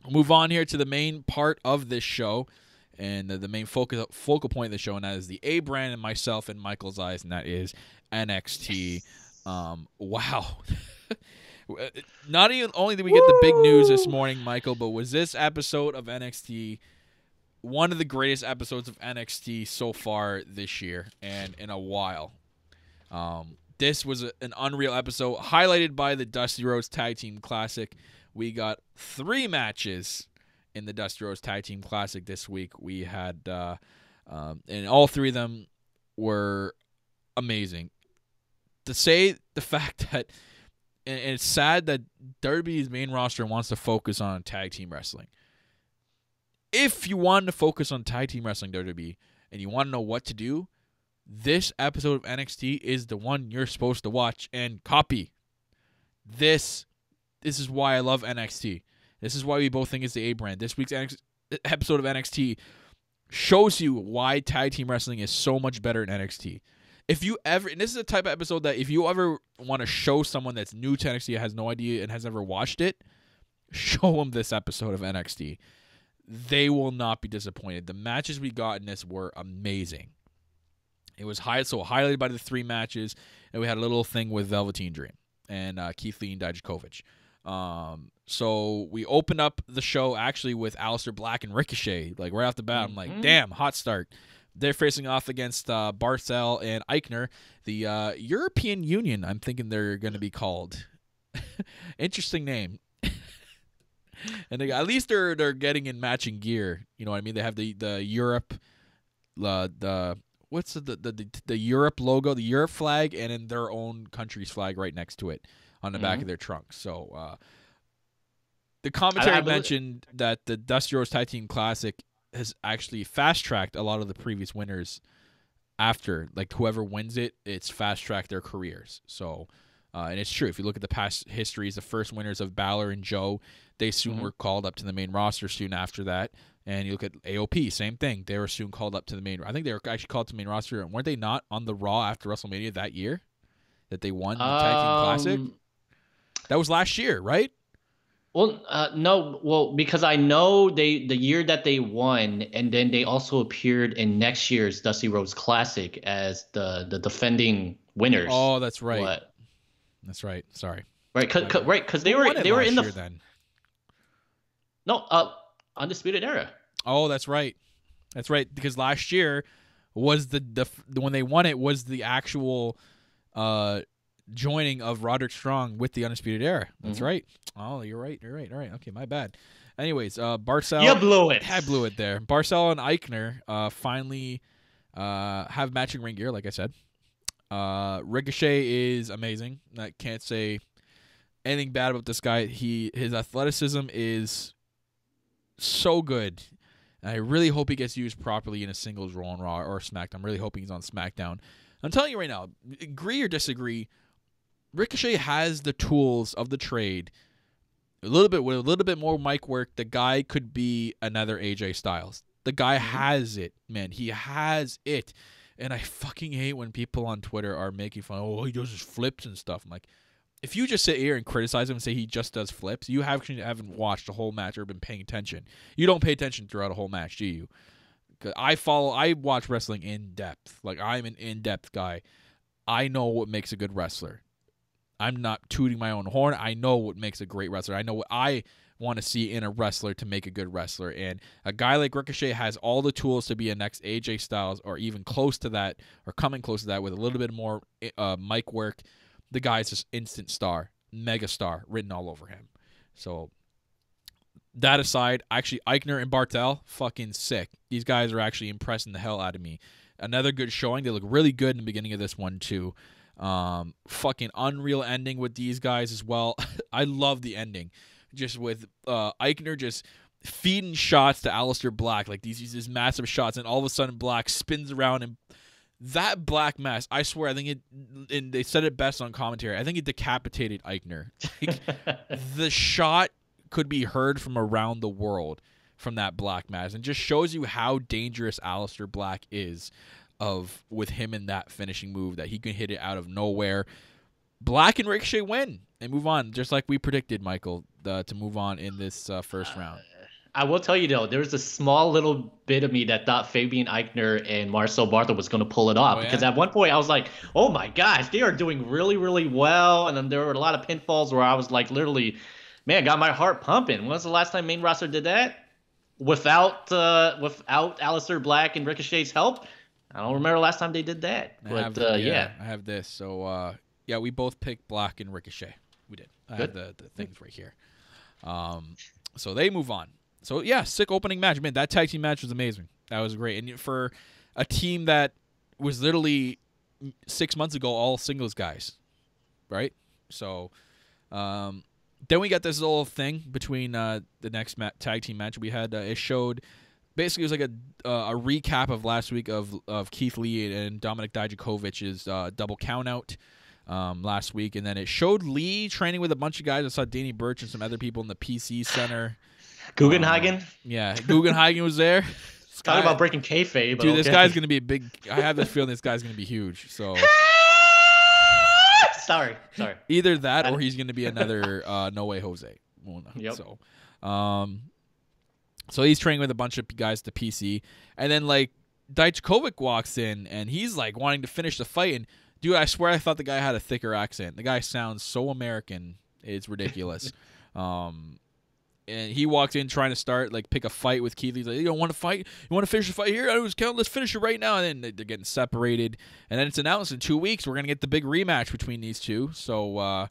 move on here to the main part of this show, and the main focal point of the show, and that is the A brand and myself and Michael's eyes, and that is NXT. Wow. Not even only did we get the big news this morning, Michael, but was this episode of NXT one of the greatest episodes of NXT so far this year and in a while. This was an unreal episode, highlighted by the Dusty Rhodes Tag Team Classic. We got 3 matches in the Dusty Rhodes Tag Team Classic this week. We had, and all 3 of them were amazing. To say the fact that, and it's sad that WWE's main roster wants to focus on tag team wrestling. If you want to focus on tag team wrestling, WWE, and you want to know what to do, this episode of NXT is the one you're supposed to watch and copy. This is why I love NXT. This is why we both think it's the A brand. This week's episode of NXT shows you why tag team wrestling is so much better in NXT. If you ever, and this is the type of episode that if you ever want to show someone that's new to NXT, has no idea and has never watched it, show them this episode of NXT. They will not be disappointed. The matches we got in this were amazing. It was highlighted by the 3 matches, and we had a little thing with Velveteen Dream and Keith Lee and Dijakovic. So we opened up the show actually with Aleister Black and Ricochet, like right off the bat. I'm like, damn, hot start. They're facing off against Barthel and Eichner, the European Union. I'm thinking they're going to be called. Interesting name. And at least they're getting in matching gear. You know what I mean? They have the Europe, what's the Europe logo, the Europe flag, and then their own country's flag right next to it on the back of their trunk. So the commentary mentioned that the Dusty Rhodes Tag Team Classic has actually fast-tracked a lot of the previous winners after. Like, whoever wins it, it's fast-tracked their careers. So, and it's true. If you look at the past histories, the first winners of Balor and Joe, they soon were called up to the main roster soon after that. And you look at AOP, same thing. They were soon called up to the main. I think they were actually called to the main roster. Weren't they not on the Raw after WrestleMania that year that they won the Tag Team Classic? That was last year, right? Well, no. Well, because I know the year that they won, and then they also appeared in next year's Dusty Rhodes Classic as the defending winners. Oh, that's right. What? That's right. Sorry. Right, because they were in the then. No, Undisputed Era. Oh, that's right. That's right. Because last year was the when they won it was the actual joining of Roderick Strong with the Undisputed Era. That's Mm-hmm. right. Oh, you're right. All right. Okay, my bad. Anyways, Barcel. You blew it. I blew it there. Barcel and Eichner finally have matching ring gear, like I said. Ricochet is amazing. I can't say anything bad about this guy. His athleticism is so good. And I really hope he gets used properly in a singles role on Raw or SmackDown. I'm really hoping he's on SmackDown. I'm telling you right now, agree or disagree, Ricochet has the tools of the trade. With a little bit more mic work, the guy could be another AJ Styles. The guy has it, man. He has it. And I fucking hate when people on Twitter are making fun. Oh, he does his flips and stuff. I'm like, if you just sit here and criticize him and say he just does flips, you haven't watched the whole match or been paying attention. You don't pay attention throughout a whole match, do you? 'Cause I watch wrestling in depth. Like, I'm an in-depth guy. I know what makes a good wrestler. I'm not tooting my own horn. I know what makes a great wrestler. I know what I want to see in a wrestler to make a good wrestler. And a guy like Ricochet has all the tools to be a next AJ Styles or even close to that or coming close to that with a little bit more mic work. The guy's just instant star, mega star written all over him. So that aside, actually Eichner and Bartel, fucking sick. These guys are actually impressing the hell out of me. Another good showing. They look really good in the beginning of this one too. Fucking unreal ending with these guys as well. I love the ending. Just with Eichner just feeding shots to Aleister Black, like these massive shots, and all of a sudden Black spins around and that black mass, I swear, I think it, and they said it best on commentary, I think it decapitated Eichner. Like, the shot could be heard from around the world from that black mass, and just shows you how dangerous Aleister Black is with him in that finishing move, that he can hit it out of nowhere. Black and Ricochet win and move on, just like we predicted, Michael, to move on in this first round. I will tell you, though, there was a small little bit of me that thought Fabian Eichner and Marcel Barthel was going to pull it off. Oh, yeah? Because at one point I was like, oh, my gosh, they are doing really, really well. And then there were a lot of pinfalls where I was like, literally, man, got my heart pumping. When was the last time main roster did that? Without Aleister Black and Ricochet's help? I don't remember the last time they did that. But, yeah. I have this. So, yeah, we both picked Black and Ricochet. We did. I have the things right here. So they move on. So, yeah, sick opening match. Man, that tag team match was amazing. That was great. And for a team that was literally 6 months ago all singles guys, right? So then we got this little thing between the next tag team match we had. It showed basically it was like a recap of last week of Keith Lee and Dominic Dijakovic's double countout last week. And then it showed Lee training with a bunch of guys. I saw Danny Burch and some other people in the PC Center. Guggenhagen? Yeah, Guggenhagen was there. Talking about breaking kayfabe. Dude, this guy's going to be a big... I have this feeling this guy's going to be huge, so... Sorry. Either that or he's going to be another No Way Jose. Well, no. Yep. So he's training with a bunch of guys at the PC, and then, like, Dijakovic walks in, and he's, like, wanting to finish the fight, and, dude, I swear I thought the guy had a thicker accent. The guy sounds so American, it's ridiculous. And he walked in trying to start, like, pick a fight with Keith. He's like, you don't want to fight? You want to finish the fight here? Let's finish it right now. And then they're getting separated. And then it's announced in 2 weeks we're going to get the big rematch between these two. So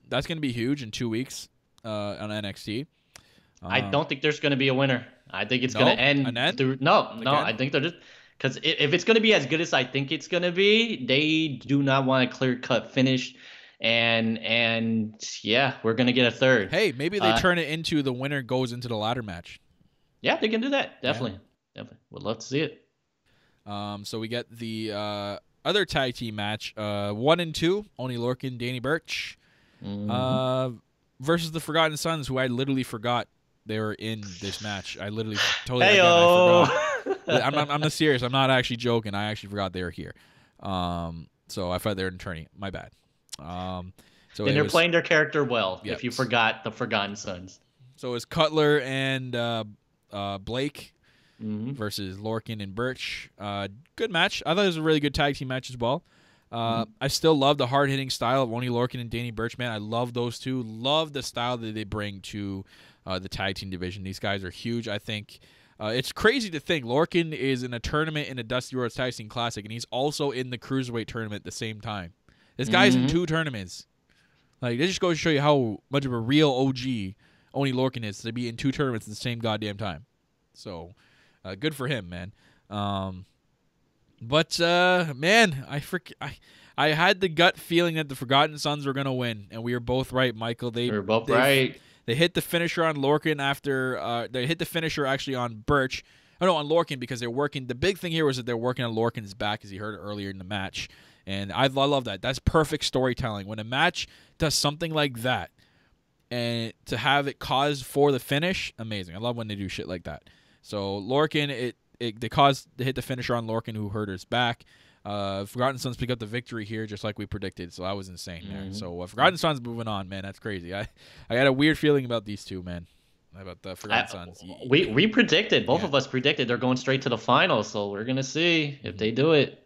that's going to be huge in 2 weeks on NXT. I don't think there's going to be a winner. I think it's going to end. No. I think they're just... Because if it's going to be as good as I think it's going to be, they do not want a clear-cut finish. And yeah, we're going to get a third. Hey, maybe they turn it into the winner goes into the ladder match. Yeah, they can do that. Definitely. Would love to see it. So we get the other tag team match, 1 and 2, Oney Lorcan, Danny Burch, versus the Forgotten Sons, who I literally forgot they were in this match. I literally totally forgot. I'm not serious. I'm not actually joking. I actually forgot they were here. So I thought they were an attorney. My bad. So and they're playing their character well. Yep. If you forgot the Forgotten Sons. So it was Cutler and Blake versus Lorcan and Burch. Good match. I thought it was a really good tag team match as well. I still love the hard-hitting style of Oney Lorcan and Danny Burch, man. I love those two. Love the style that they bring to the tag team division. These guys are huge. I think it's crazy to think Lorcan is in a tournament in a Dusty Rhodes Tag Team Classic, and he's also in the Cruiserweight tournament at the same time. This guy's in 2 tournaments. Like, it just goes to show you how much of a real OG Oney Lorcan is to be in 2 tournaments at the same goddamn time. So, good for him, man. But man, I had the gut feeling that the Forgotten Sons were gonna win, and we were both right, Michael. We were both right. They hit the finisher on Lorcan after they hit the finisher actually on Birch. Oh no, on Lorcan, because they're working. The big thing here was that they're working on Lorcan's back, as you heard earlier in the match, and I love that. That's perfect storytelling when a match does something like that, and to have it cause for the finish, amazing. I love when they do shit like that. So Lorcan, they hit the finisher on Lorcan, who hurt his back. Forgotten Sons pick up the victory here, just like we predicted. So that was insane there. So Forgotten Sons moving on, man. That's crazy. I had a weird feeling about these two, man. About the Forgotten Sons. We predicted. Both of us predicted they're going straight to the final. So we're gonna see if they do it.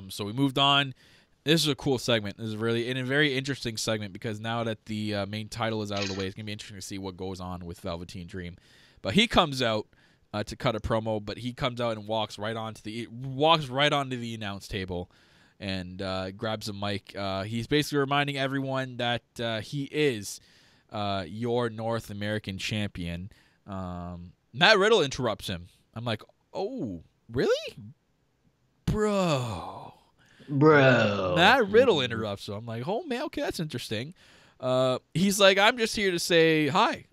So we moved on. This is a cool segment. This is really a very interesting segment because now that the main title is out of the way, it's gonna be interesting to see what goes on with Velveteen Dream. But he comes out to cut a promo, but he comes out and walks right onto the announce table and grabs a mic. He's basically reminding everyone that he is your North American champion. Matt Riddle interrupts him. I'm like, oh, really? Bro. Matt Riddle interrupts him. I'm like, oh, man, okay, that's interesting. He's like, I'm just here to say hi.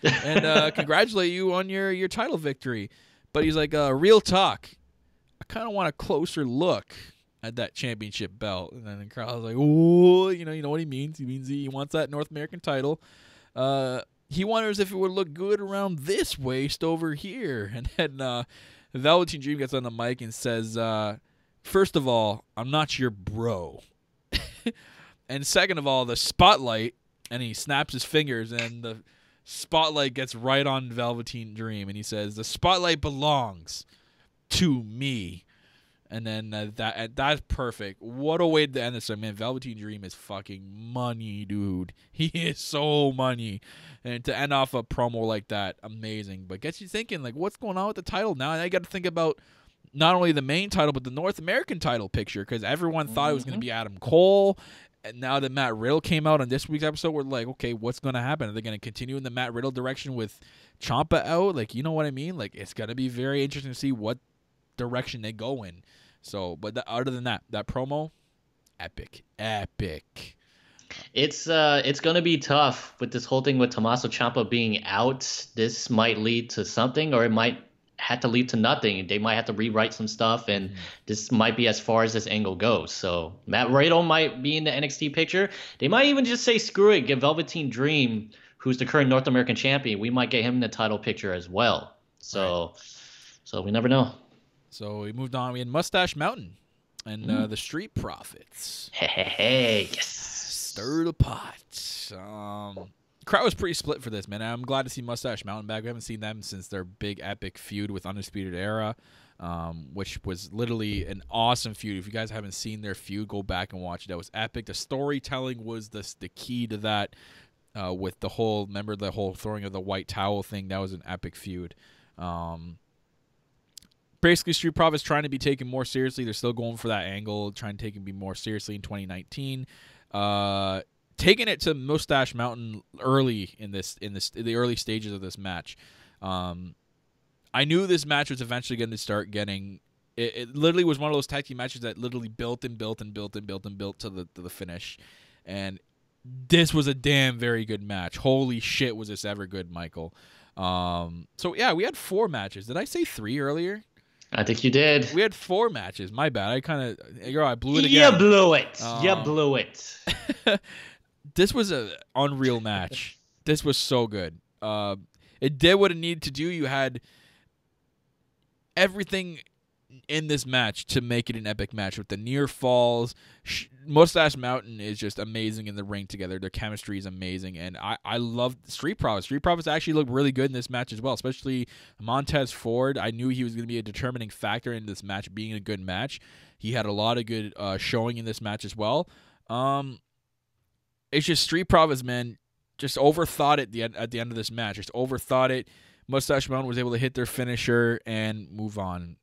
And congratulate you on your title victory. But he's like, real talk, I kind of want a closer look at that championship belt. And then the crowd was like, oh, you know what he means. He means he wants that North American title. He wonders if it would look good around this waist over here. And then Velveteen Dream gets on the mic and says, first of all, I'm not your bro. And second of all, the spotlight, and he snaps his fingers, and the spotlight gets right on Velveteen Dream, and he says, the spotlight belongs to me. And then that's perfect. What a way to end this. Man, Velveteen Dream is fucking money, dude. He is so money. And to end off a promo like that, amazing. But gets you thinking, like, what's going on with the title now? And I got to think about not only the main title, but the North American title picture, because everyone thought it was going to be Adam Cole. And now that Matt Riddle came out on this week's episode, we're like, okay, what's going to happen? Are they going to continue in the Matt Riddle direction with Ciampa out? Like, you know what I mean? Like, it's going to be very interesting to see what direction they go in. So, but other than that promo, epic. It's going to be tough with this whole thing with Tommaso Ciampa being out. This might lead to something, or it might have to lead to nothing. They might have to rewrite some stuff, and this might be as far as this angle goes. So Matt Riddle might be in the NXT picture. They might even just say, screw it, give Velveteen Dream, who's the current North American champion, we might get him in the title picture as well. So, So we never know. So we moved on. We had Mustache Mountain and the Street Profits. Hey, yes. Stir the pot. Crowd was pretty split for this, man. I'm glad to see Mustache Mountain back. We haven't seen them since their big epic feud with Undisputed Era, which was literally an awesome feud. If you guys haven't seen their feud, go back and watch it. That was epic. The storytelling was the key to that. With the whole throwing of the white towel thing. That was an epic feud. Basically, Street Profits trying to be taken more seriously. They're still going for that angle, trying to take it be more seriously in 2019. Taking it to Mustache Mountain early in the early stages of this match. I knew this match was eventually going to start getting. It literally was one of those tag team matches that literally built to the finish, and this was a damn very good match. Holy shit, was this ever good, Michael? So yeah, we had 4 matches. Did I say 3 earlier? I think you did. We had 4 matches. My bad. I blew it again. You blew it. You blew it. This was an unreal match. This was so good. It did what it needed to do. You had everything in this match to make it an epic match with the near falls. Mustache Mountain is just amazing in the ring together. Their chemistry is amazing, and I love Street Profits. Street Profits actually looked really good in this match as well, especially Montez Ford. I knew he was going to be a determining factor in this match being a good match. He had a lot of good showing in this match as well. It's just Street Profits, man, just overthought it at the end of this match. Just overthought it. Mustache Mountain was able to hit their finisher and move on.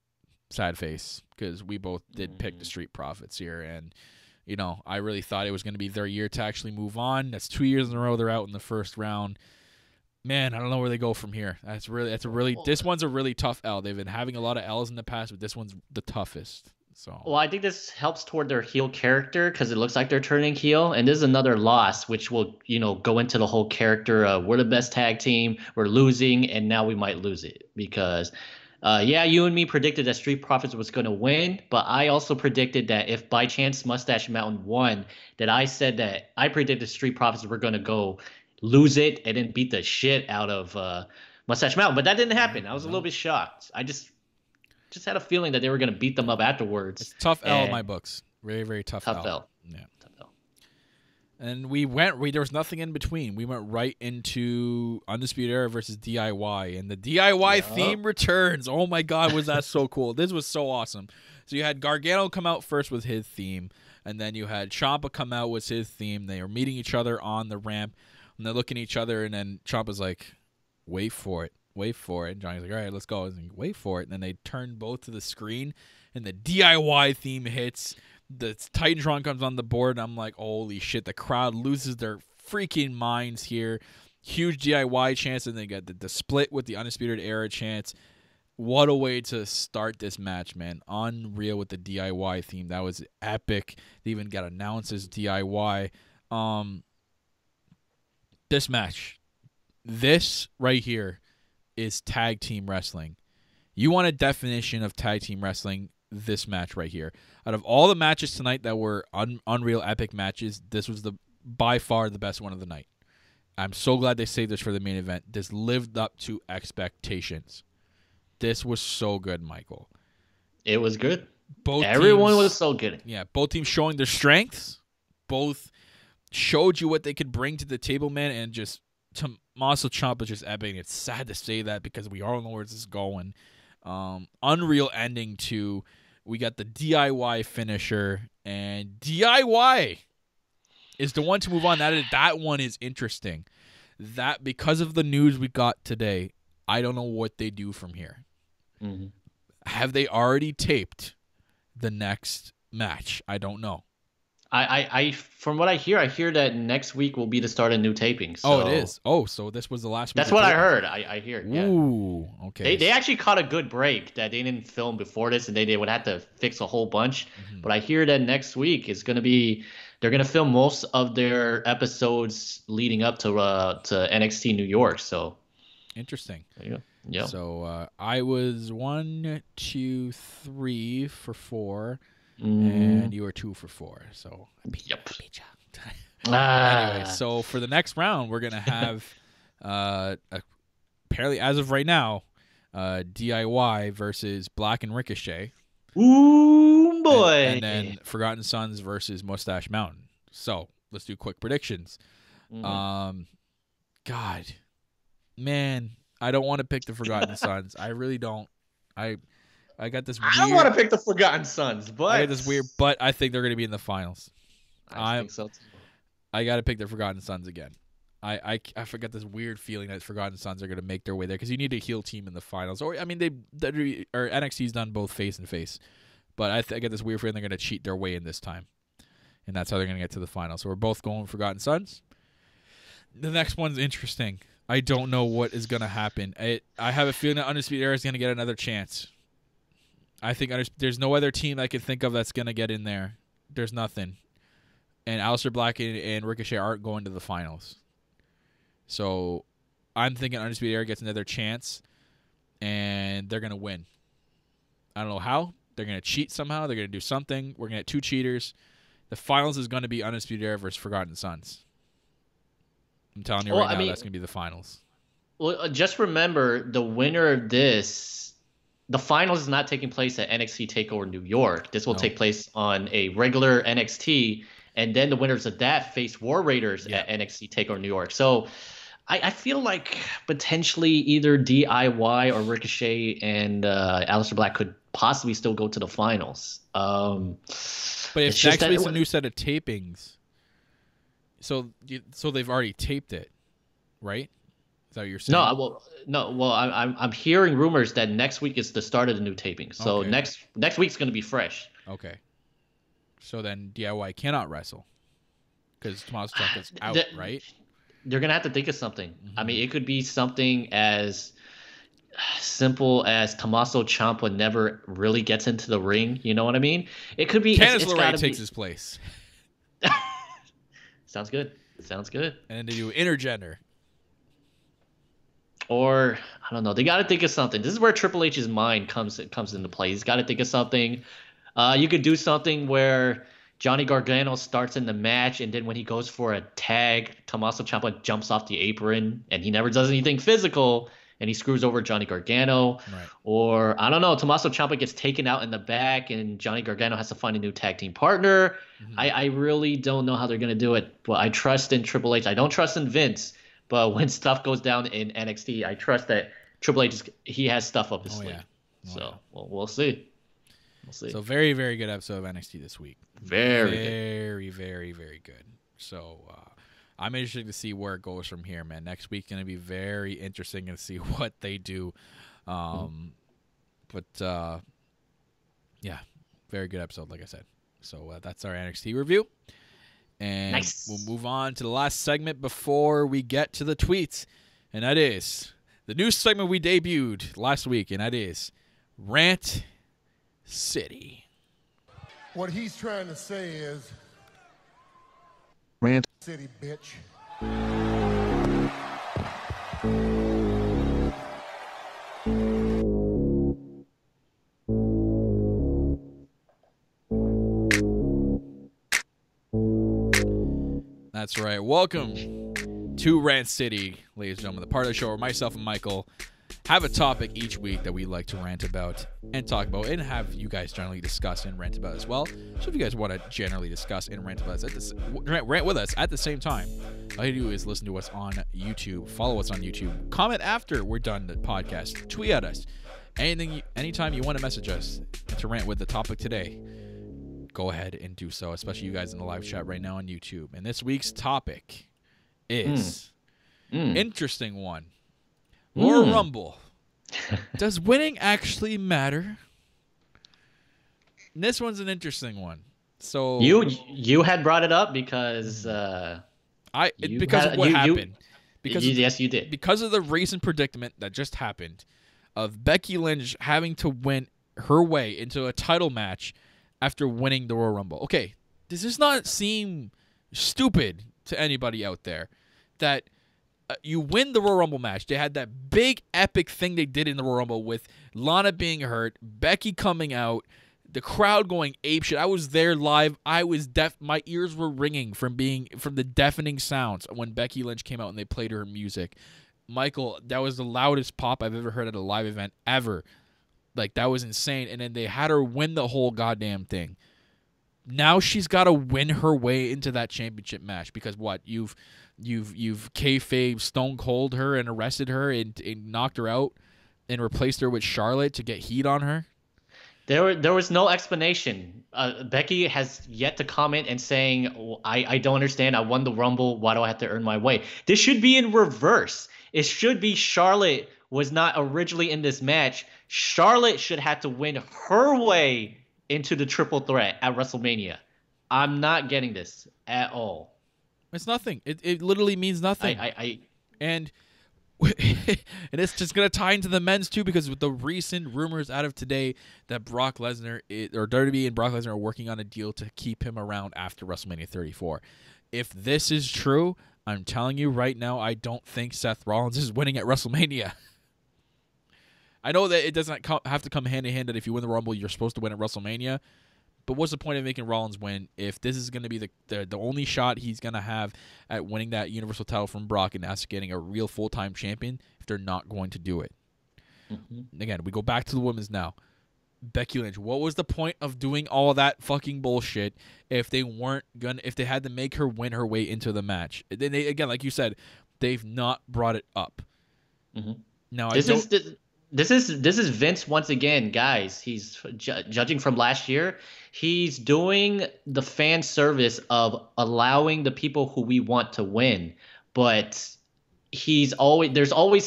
Sad face, because we both did pick the Street Profits here, and I really thought it was going to be their year to actually move on. That's 2 years in a row they're out in the first round. Man, I don't know where they go from here. This one's a really tough L. They've been having a lot of L's in the past, but this one's the toughest. So. Well, I think this helps toward their heel character because it looks like they're turning heel, and this is another loss, which will, go into the whole character. We're the best tag team. We're losing, and now we might lose it because, you and me predicted that Street Profits was going to win, but I also predicted that if by chance Mustache Mountain won, that I said that I predicted Street Profits were going to go lose it and then beat the shit out of Mustache Mountain, but that didn't happen. I was a little bit shocked. I just had a feeling that they were going to beat them up afterwards. It's tough L in my books. Very, very tough L. Yeah. Tough L. And there was nothing in between. We went right into Undisputed Era versus DIY, and the DIY theme returns. Oh my God, was that so cool? This was so awesome. So you had Gargano come out first with his theme, and then you had Ciampa come out with his theme. They were meeting each other on the ramp. And they're looking at each other, and then Ciampa's like, wait for it. And Johnny's like, all right, let's go. And like, wait for it. And then they turn both to the screen, and the DIY theme hits. The Titantron comes on the board, and I'm like, holy shit. The crowd loses their freaking minds here. Huge DIY chance, and they get the split with the Undisputed Era chance. What a way to start this match, man. Unreal with the DIY theme. That was epic. They even got announced as DIY. This match, this right here is tag team wrestling. You want a definition of tag team wrestling, this match right here. Out of all the matches tonight that were unreal epic matches, this was by far the best one of the night. I'm so glad they saved this for the main event. This lived up to expectations. This was so good, Michael. It was good. Everyone was so good. Yeah, both teams showing their strengths. Both showed you what they could bring to the table, man, and just Tommaso Ciampa just epic. It's sad to say that because we all know where this is going. Unreal ending to, we got the DIY finisher, and DIY is the one to move on. That one is interesting. That because of the news we got today, I don't know what they do from here. Mm-hmm. Have they already taped the next match? I don't know. I from what I hear that next week will be the start of new tapings. So. Oh, it is. Oh, so this was the last week. That's what I heard. I hear. Yeah. Ooh, okay. They actually caught a good break that they didn't film before this, and they would have to fix a whole bunch. Mm-hmm. But I hear that next week is going to be, they're going to film most of their episodes leading up to NXT New York. So interesting. There you go. Yeah. So I was 1, 2, 3 for 4. And you were 2 for 4. So yep. Anyway, so for the next round, we're gonna have apparently as of right now, DIY versus Black and Ricochet. Ooh boy! And then Forgotten Sons versus Mustache Mountain. So let's do quick predictions. Mm-hmm. God, man, I don't want to pick the Forgotten Sons. I really don't. I got this weird... I don't want to pick the Forgotten Sons, but... I got this weird... But I think they're going to be in the finals. I think so, too. I got to pick the Forgotten Sons again. I forgot this weird feeling that Forgotten Sons are going to make their way there because you need a heel team in the finals. Or I mean, NXT's done both face and face. But I get this weird feeling they're going to cheat their way in this time. And that's how they're going to get to the finals. So we're both going Forgotten Sons. The next one's interesting. I don't know what is going to happen. I have a feeling that Undisputed Era is going to get another chance. I think there's no other team I can think of that's going to get in there. There's nothing. And Aleister Black and Ricochet aren't going to the finals. So I'm thinking Undisputed Era gets another chance, and they're going to win. I don't know how. They're going to cheat somehow. They're going to do something. We're going to get 2 cheaters. The finals is going to be Undisputed Era versus Forgotten Sons. I'm telling you right now, that's going to be the finals. Well, just remember, the winner of this... The finals is not taking place at NXT TakeOver New York. This will take place on a regular NXT, and then the winners of that face War Raiders at NXT TakeOver New York. So I feel like potentially either DIY or Ricochet and Aleister Black could possibly still go to the finals. But if next week's a new set of tapings, so they've already taped it, right? Is that what you're saying? Well, I'm hearing rumors that next week is the start of the new taping. So next week's going to be fresh. Okay. So then DIY cannot wrestle because Tommaso Ciampa's out, right? They're gonna have to think of something. I mean, it could be something as simple as Tommaso Ciampa never really gets into the ring. You know what I mean? It could be. Candice LeRae takes his place. Sounds good. Sounds good. And then they do intergender. Or I don't know. They got to think of something. This is where Triple H's mind comes into play. He's got to think of something. You could do something where Johnny Gargano starts in the match, and then when he goes for a tag, Tommaso Ciampa jumps off the apron, and he never does anything physical, and he screws over Johnny Gargano. Right. Or I don't know. Tommaso Ciampa gets taken out in the back, and Johnny Gargano has to find a new tag team partner. I really don't know how they're gonna do it, but I trust in Triple H. I don't trust in Vince. But when stuff goes down in NXT, I trust that Triple H he has stuff up his sleeve. Yeah. So we'll see. We'll see. So very, very good episode of NXT this week. Very, very good. So I'm interested to see where it goes from here, man. Next week's going to be very interesting to see what they do. But yeah, very good episode, like I said. So that's our NXT review. And we'll move on to the last segment before we get to the tweets. And that is the new segment we debuted last week, and that is Rant City. What he's trying to say is, Rant City, bitch. That's right. Welcome to Rant City, ladies and gentlemen, the part of the show where myself and Michael have a topic each week that we like to rant about and talk about and have you guys generally discuss and rant about as well. So if you guys want to generally discuss and rant about us rant with us at the same time, all you do is listen to us on YouTube, follow us on YouTube, comment after we're done the podcast, tweet at us. Anytime you want to message us to rant with the topic today, go ahead and do so, especially you guys in the live chat right now on YouTube. And this week's topic is interesting one. Royal Rumble. Does winning actually matter? And this one's an interesting one. So you had brought it up because because of what happened. Yes, you did. Because of the recent predicament that just happened of Becky Lynch having to win her way into a title match after winning the Royal Rumble. Okay, does this not seem stupid to anybody out there that you win the Royal Rumble match? They had that big epic thing they did in the Royal Rumble with Lana being hurt, Becky coming out, the crowd going apeshit. I was there live. I was deaf. My ears were ringing from the deafening sounds when Becky Lynch came out and they played her music. Michael, that was the loudest pop I've ever heard at a live event ever. Like, that was insane. And then they had her win the whole goddamn thing. Now she's got to win her way into that championship match because what? You've kayfabe Stone Cold her and arrested her and knocked her out and replaced her with Charlotte to get heat on her? There was no explanation. Becky has yet to comment and saying, I don't understand. I won the Rumble. Why do I have to earn my way? This should be in reverse. It should be Charlotte was not originally in this match. Charlotte should have to win her way into the triple threat at WrestleMania. I'm not getting this at all. It's nothing. It literally means nothing. And it's just going to tie into the men's too, because with the recent rumors out of today that Brock Lesnar or WWE and Brock Lesnar are working on a deal to keep him around after WrestleMania 34. If this is true, I'm telling you right now, I don't think Seth Rollins is winning at WrestleMania. I know that it doesn't have to come hand in hand that if you win the Rumble, you're supposed to win at WrestleMania. But what's the point of making Rollins win if this is going to be the only shot he's going to have at winning that Universal title from Brock and us getting a real full-time champion if they're not going to do it? Again, we go back to the women's now. Becky Lynch, what was the point of doing all that fucking bullshit if they had to make her win her way into the match? Then again, like you said, they've not brought it up. Now This is Vince once again, guys. He's judging from last year. He's doing the fan service of allowing the people who we want to win, but there's always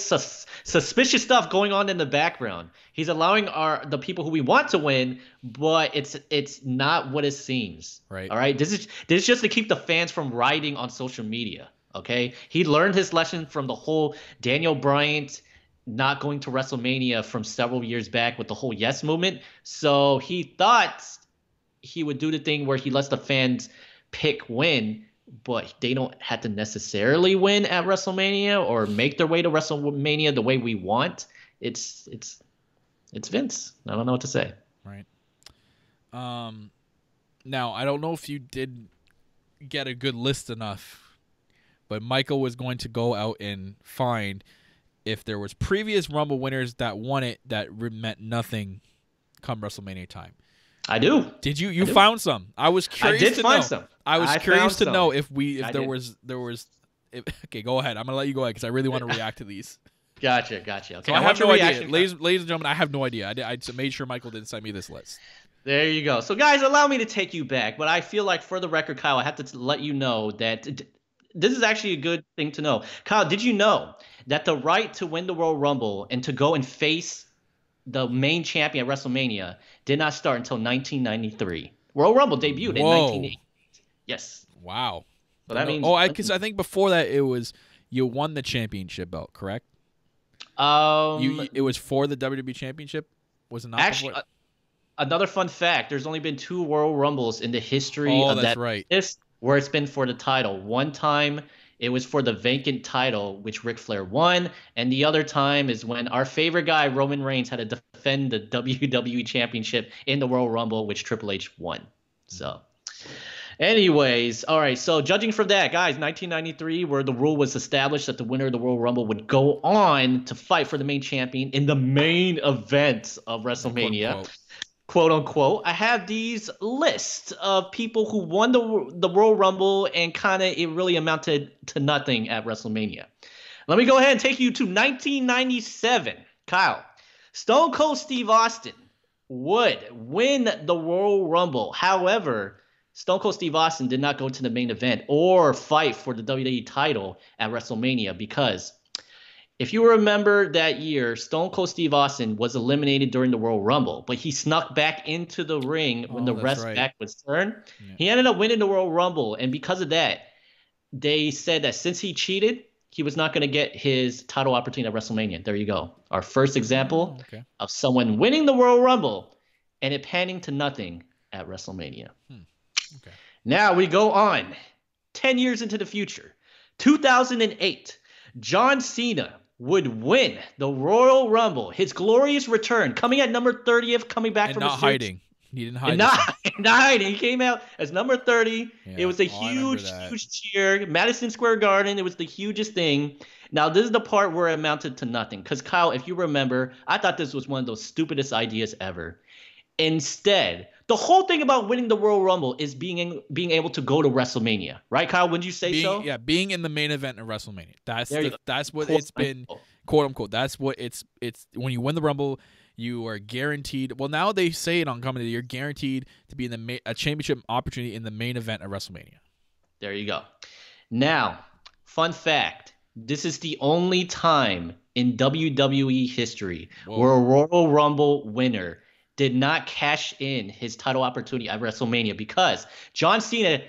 suspicious stuff going on in the background. He's allowing the people who we want to win, but it's not what it seems. Right. All right. This is just to keep the fans from rioting on social media. Okay. He learned his lesson from the whole Daniel Bryan not going to WrestleMania from several years back with the whole Yes movement. So he thought he would do the thing where he lets the fans pick win, but they don't have to necessarily win at WrestleMania or make their way to WrestleMania the way we want. It's Vince. I don't know what to say. Right. Now, I don't know if you did get a good list enough, but Michael was going to go out and find if there was previous Rumble winners that won it that meant nothing come WrestleMania time. I do. Did you? You found some. I was curious I did to find know. some. I was I curious to found know some. if there was. Okay, go ahead. I'm gonna let you go ahead because I really want to react to these. Gotcha. Okay. So I have no idea, ladies and gentlemen. I have no idea. I made sure Michael didn't send me this list. There you go. So, guys, allow me to take you back, but I feel like for the record, Kyle, I have to let you know that this is actually a good thing to know. Kyle, did you know that the right to win the Royal Rumble and to go and face the main champion at WrestleMania did not start until 1993? Royal Rumble debuted in 1980. Yes. Wow. So that means because I think before that it was you won the championship belt, correct? It was for the WWE championship, was it not? Actually, before? Another fun fact: there's only been 2 Royal Rumbles in the history of that's that right. where it's been for the title. One time it was for the vacant title, which Ric Flair won, and the other time is when our favorite guy Roman Reigns had to defend the WWE championship in the Royal Rumble, which Triple H won. So. Anyways, all right, so judging from that, guys, 1993, where the rule was established that the winner of the Royal Rumble would go on to fight for the main champion in the main event of WrestleMania, quote unquote. I have these lists of people who won the Royal Rumble and kind of it really amounted to nothing at WrestleMania. Let me go ahead and take you to 1997. Kyle, Stone Cold Steve Austin would win the Royal Rumble. However, Stone Cold Steve Austin did not go to the main event or fight for the WWE title at WrestleMania because if you remember that year, Stone Cold Steve Austin was eliminated during the Royal Rumble, but he snuck back into the ring when the rest back was turned. Yeah. He ended up winning the Royal Rumble, and because of that, they said that since he cheated, he was not going to get his title opportunity at WrestleMania. There you go. Our first example of someone winning the Royal Rumble and it panning to nothing at WrestleMania. Okay. Now we go on 10 years into the future. 2008, John Cena would win the Royal Rumble. His glorious return, coming at number 30th, coming back from not hiding. He didn't hide. Not hiding. He came out as number 30. Yeah. It was a huge cheer. Madison Square Garden. It was the hugest thing. Now, this is the part where it amounted to nothing. Because, Kyle, if you remember, I thought this was one of those stupidest ideas ever. Instead, the whole thing about winning the Royal Rumble is being able to go to WrestleMania, right, Kyle? Wouldn't you say so? Yeah, being in the main event of WrestleMania. That's what it's been, quote unquote. That's what it's. When you win the Rumble, you are guaranteed. Well, now they say it on comedy. You're guaranteed to be in a championship opportunity in the main event of WrestleMania. There you go. Now, fun fact: this is the only time in WWE history where a Royal Rumble winner did not cash in his title opportunity at WrestleMania because John Cena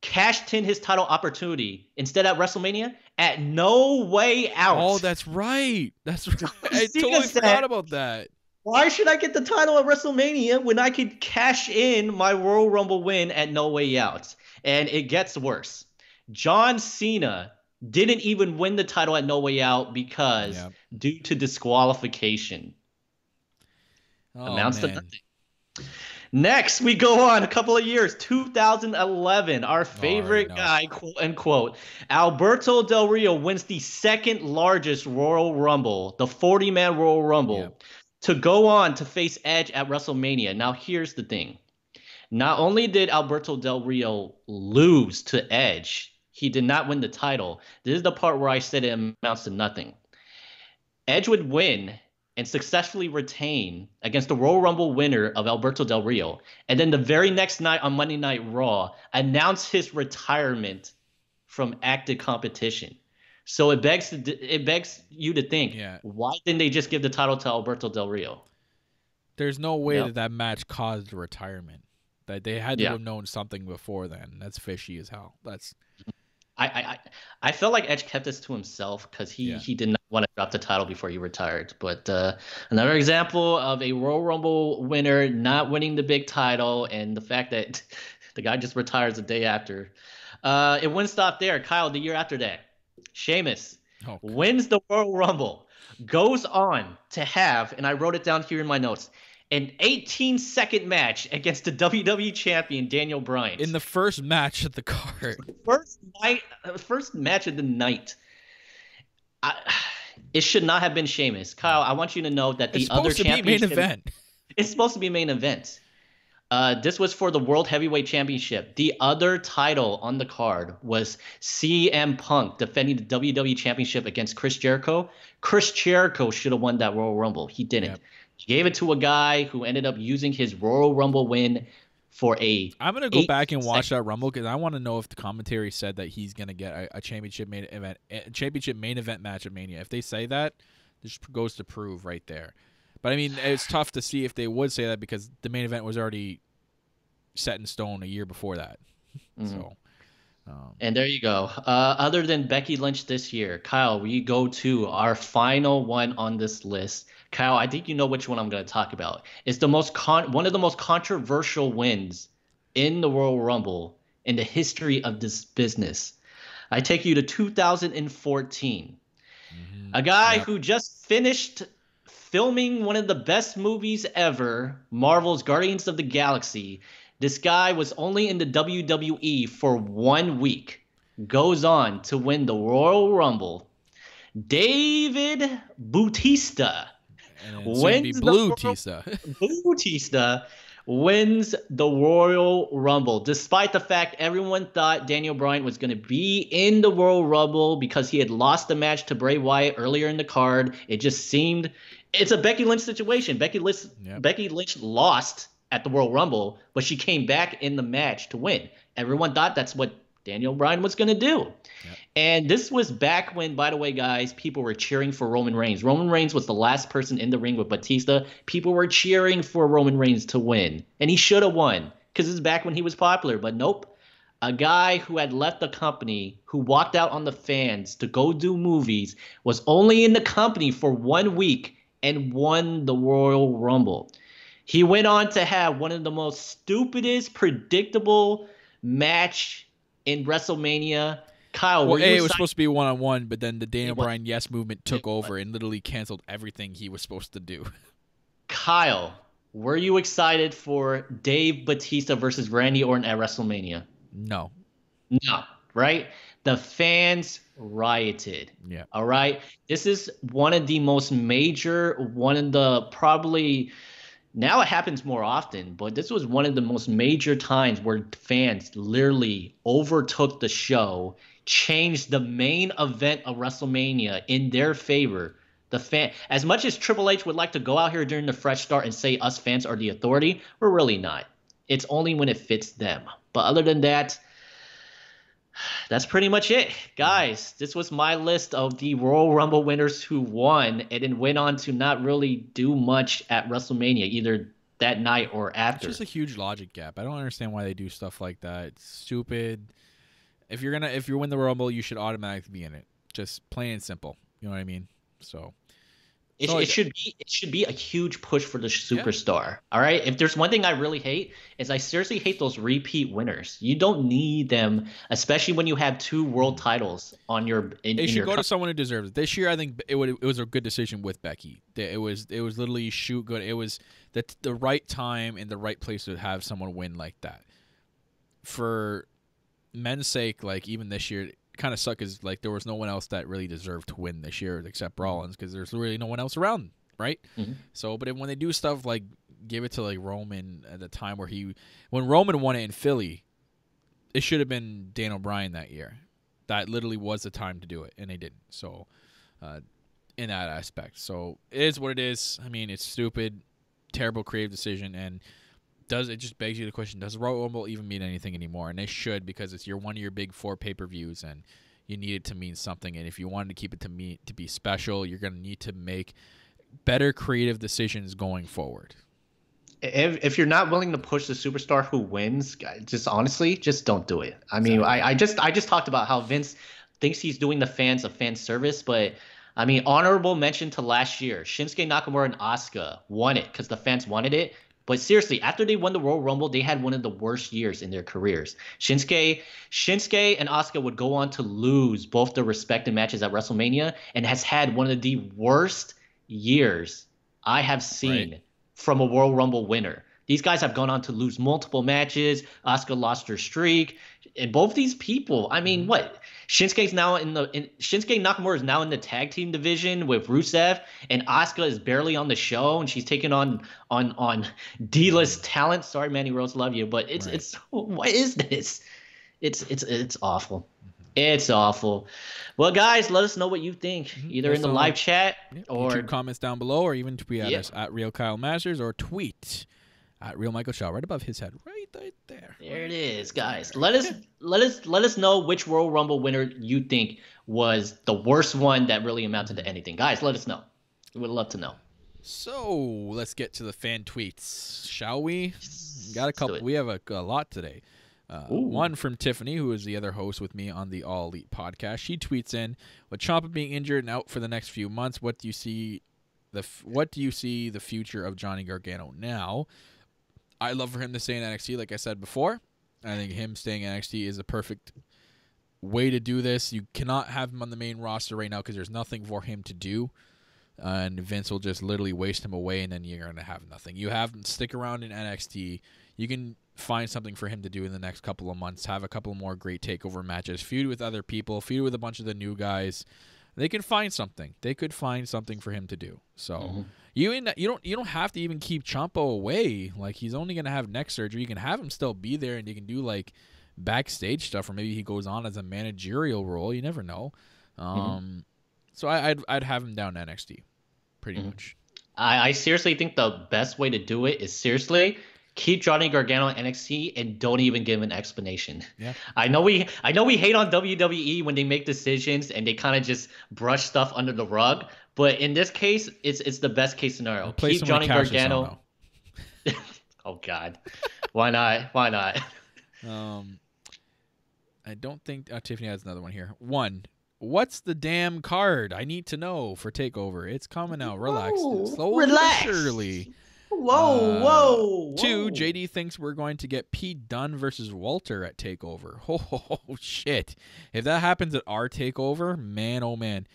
cashed in his title opportunity instead at WrestleMania at No Way Out. Oh, that's right. That's right. I totally forgot about that. Why should I get the title at WrestleMania when I could cash in my Royal Rumble win at No Way Out? And it gets worse. John Cena didn't even win the title at No Way Out because due to disqualification. Amounts to nothing. Next, we go on a couple of years. 2011, our favorite guy, quote unquote, Alberto Del Rio wins the second largest Royal Rumble, the 40-man Royal Rumble, to go on to face Edge at WrestleMania. Now, here's the thing. Not only did Alberto Del Rio lose to Edge, he did not win the title. This is the part where I said it amounts to nothing. Edge would win and successfully retain against the Royal Rumble winner of Alberto Del Rio, and then the very next night on Monday Night Raw, announce his retirement from active competition. So it begs you to think, Yeah. why didn't they just give the title to Alberto Del Rio? There's no way Yep. that match caused a retirement. That they had to Yeah. have known something before then. That's fishy as hell. That's I felt like Edge kept this to himself because he did not want to drop the title before he retired. But another example of a Royal Rumble winner not winning the big title, and the fact that the guy just retires the day after. It wouldn't stop there. Kyle, the year after that, Sheamus wins the Royal Rumble, goes on to have, and I wrote it down here in my notes, an 18-second match against the WWE champion Daniel Bryan. in the first match of the card. First match of the night. It should not have been Sheamus. Kyle, I want you to know that the other It's supposed to be main event. It's supposed to be main event. This was for the World Heavyweight Championship. The other title on the card was CM Punk defending the WWE Championship against Chris Jericho. Chris Jericho should have won that Royal Rumble. He didn't. Yep. He gave it to a guy who ended up using his Royal Rumble win for a. I'm gonna go back and watch that Rumble because I want to know if the commentary said that he's gonna get a championship main event match at Mania. If they say that, this goes to prove right there. But I mean, it's tough to see if they would say that because the main event was already set in stone a year before that. So. And there you go. Other than Becky Lynch this year, Kyle, we go to our final one on this list. Kyle, I think you know which one I'm going to talk about. It's the one of the most controversial wins in the Royal Rumble in the history of this business. I take you to 2014. A guy who just finished filming one of the best movies ever, Marvel's Guardians of the Galaxy. This guy was only in the WWE for 1 week. Goes on to win the Royal Rumble. David Bautista wins Bautista wins the Royal Rumble, despite the fact everyone thought Daniel Bryan was going to be in the Royal Rumble because he had lost the match to Bray Wyatt earlier in the card. It just seemed it's a Becky Lynch situation. Becky Lynch lost at the Royal Rumble, but she came back in the match to win. Everyone thought that's what Daniel Bryan was going to do. Yep. And this was back when, by the way, guys, people were cheering for Roman Reigns. Roman Reigns was the last person in the ring with Batista. People were cheering for Roman Reigns to win, and he should have won because this is back when he was popular. But nope, a guy who had left the company, who walked out on the fans to go do movies, was only in the company for 1 week and won the Royal Rumble. He went on to have one of the most stupidest, predictable match in WrestleMania. Kyle, it was supposed to be one-on-one, but then the Daniel Bryan Yes movement took over and literally canceled everything he was supposed to do. Kyle, were you excited for Dave Bautista versus Randy Orton at WrestleMania? No, right? The fans rioted. Yeah. All right? This is one of the most major, probably... Now it happens more often, but this was one of the most major times where fans literally overtook the show, changed the main event of WrestleMania in their favor. As much as Triple H would like to go out here during the fresh start and say us fans are the authority, we're really not. It's only when it fits them. But other than that, that's pretty much it. Guys, this was my list of the Royal Rumble winners who won and then went on to not really do much at WrestleMania, either that night or after. It's just a huge logic gap. I don't understand why they do stuff like that. It's stupid. If you win the Rumble, you should automatically be in it. Just plain and simple. You know what I mean? So it should be a huge push for the superstar. Yeah. All right. If there's one thing I really hate is I seriously hate those repeat winners. You don't need them, especially when you have 2 world titles on your. They should go to someone who deserves it. This year, I think it was a good decision with Becky. It was literally shoot good. It was the right time and the right place to have someone win like that. For men's sake, like even this year. Kind of suck is like there was no one else that really deserved to win this year except Rollins because there's really no one else around, right? Mm-hmm. So, but when they do stuff like give it to like Roman at the time when Roman won it in Philly, it should have been Daniel Bryan that year. That literally was the time to do it, and they didn't. So, in that aspect, so it is what it is. I mean, it's stupid, terrible creative decision, and it just begs you the question, does Royal Rumble even mean anything anymore? And they should, because it's one of your big 4 pay-per-views, and you need it to mean something. And if you wanted to keep it to be special, you're going to need to make better creative decisions going forward. If you're not willing to push the superstar who wins, just honestly, just don't do it. I mean, exactly. I just talked about how Vince thinks he's doing the fans a fan service, but I mean, honorable mention to last year, Shinsuke Nakamura and Asuka won it because the fans wanted it. But seriously, after they won the Royal Rumble, they had one of the worst years in their careers. Shinsuke and Asuka would go on to lose both the respective matches at WrestleMania and has had one of the worst years I have seen from a Royal Rumble winner. These guys have gone on to lose multiple matches. Asuka lost her streak. And both these people, I mean, what? Shinsuke Nakamura is now in the tag team division with Rusev, and Asuka is barely on the show, and she's taking on D-list talent. Sorry, Mandy Rose, love you, but it's what is this? It's awful. It's awful. Well, guys, let us know what you think, either in the live chat or YouTube comments down below, or even tweet at us at Real Kyle Masters, or tweet at Real Michael Shaw right above his head, right there. There it is, guys. Let us know which Royal Rumble winner you think was the worst one that really amounted to anything. Guys, let us know. We would love to know. So let's get to the fan tweets, shall we? Got a couple. We have a lot today. One from Tiffany, who is the other host with me on the All Elite podcast. She tweets in, with Ciampa being injured and out for the next few months, what do you see the future of Johnny Gargano now? I love for him to stay in NXT, like I said before. I think him staying in NXT is a perfect way to do this. You cannot have him on the main roster right now because there's nothing for him to do. And Vince will just literally waste him away, and then you're going to have nothing. You have him stick around in NXT. You can find something for him to do in the next couple of months. Have a couple more great takeover matches. Feud with other people. Feud with a bunch of the new guys. They can find something. They could find something for him to do. So you don't have to even keep Ciampa away. Like, he's only going to have neck surgery. You can have him still be there, and you can do like backstage stuff, or maybe he goes on as a managerial role. You never know. So I'd have him down to NXT, pretty much. I seriously think the best way to do it is seriously keep Johnny Gargano in NXT and don't even give an explanation. Yeah. I know we hate on WWE when they make decisions and they kind of just brush stuff under the rug, but in this case, it's the best case scenario. Keep Johnny Gargano. Oh God, why not? Why not? I don't think Tiffany has another one here. What's the damn card? I need to know for TakeOver. It's coming out. Relax. Slowly but surely. Whoa. 2, JD thinks we're going to get Pete Dunne versus Walter at TakeOver. Oh, shit. If that happens at our TakeOver, man, oh, man,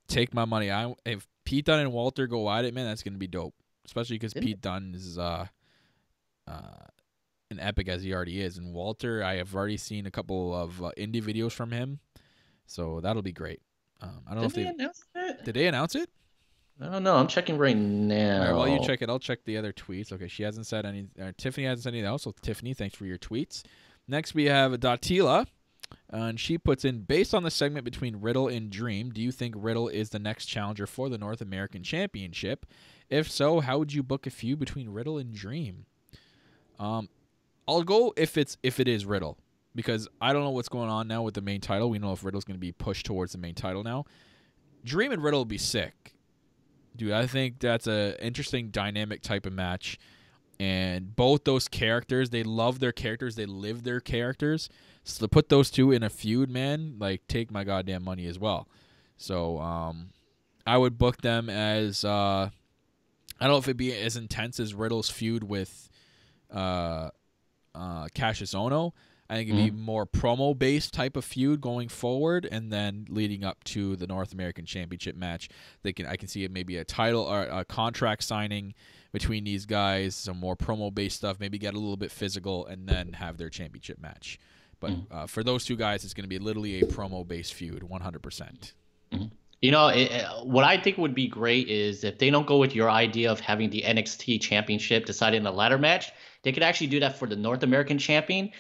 take my money. If Pete Dunne and Walter go at it, man, that's going to be dope. Especially because Pete Dunne is an epic as he already is. And Walter, I have already seen a couple of indie videos from him. So that'll be great. I don't know if they announced it. Did they announce it? I don't know. I'm checking right now. All right, while you check it, I'll check the other tweets. Okay, she hasn't said any. Tiffany hasn't said anything else. So Tiffany, thanks for your tweets. Next, we have Datila, and she puts in, based on the segment between Riddle and Dream, do you think Riddle is the next challenger for the North American Championship? If so, how would you book a feud between Riddle and Dream? I'll go if it is Riddle, because I don't know what's going on now with the main title. We know if Riddle's going to be pushed towards the main title now. Dream and Riddle will be sick. Dude, I think that's an interesting dynamic type of match. And both those characters, they love their characters. They live their characters. So to put those two in a feud, man, like, take my goddamn money as well. So I would book them as, I don't know if it'd be as intense as Riddle's feud with Cassius Ohno. I think it'd be more promo-based type of feud going forward, and then leading up to the North American Championship match. I can see it maybe a title or a contract signing between these guys, some more promo-based stuff, maybe get a little bit physical, and then have their championship match. But for those two guys, it's going to be literally a promo-based feud, 100%. You know, what I think would be great is if they don't go with your idea of having the NXT Championship decided in a ladder match, they could actually do that for the North American Championship.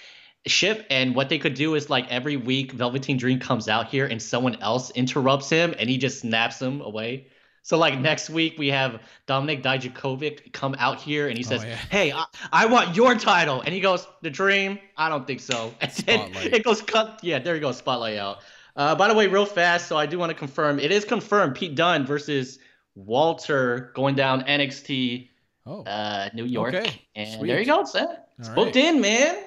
And what they could do is, like, every week Velveteen Dream comes out here and someone else interrupts him and he just snaps him away. So, like, next week we have Dominik Dijakovic come out here and he says, hey, I want your title. And he goes, the Dream? I don't think so. And then it goes cut. Yeah, there you go. Spotlight out. By the way, real fast, so I do want to confirm. It is confirmed. Pete Dunne versus Walter going down NXT New York. Okay. And Sweet. there you go, Seth. It's All booked right. in, man.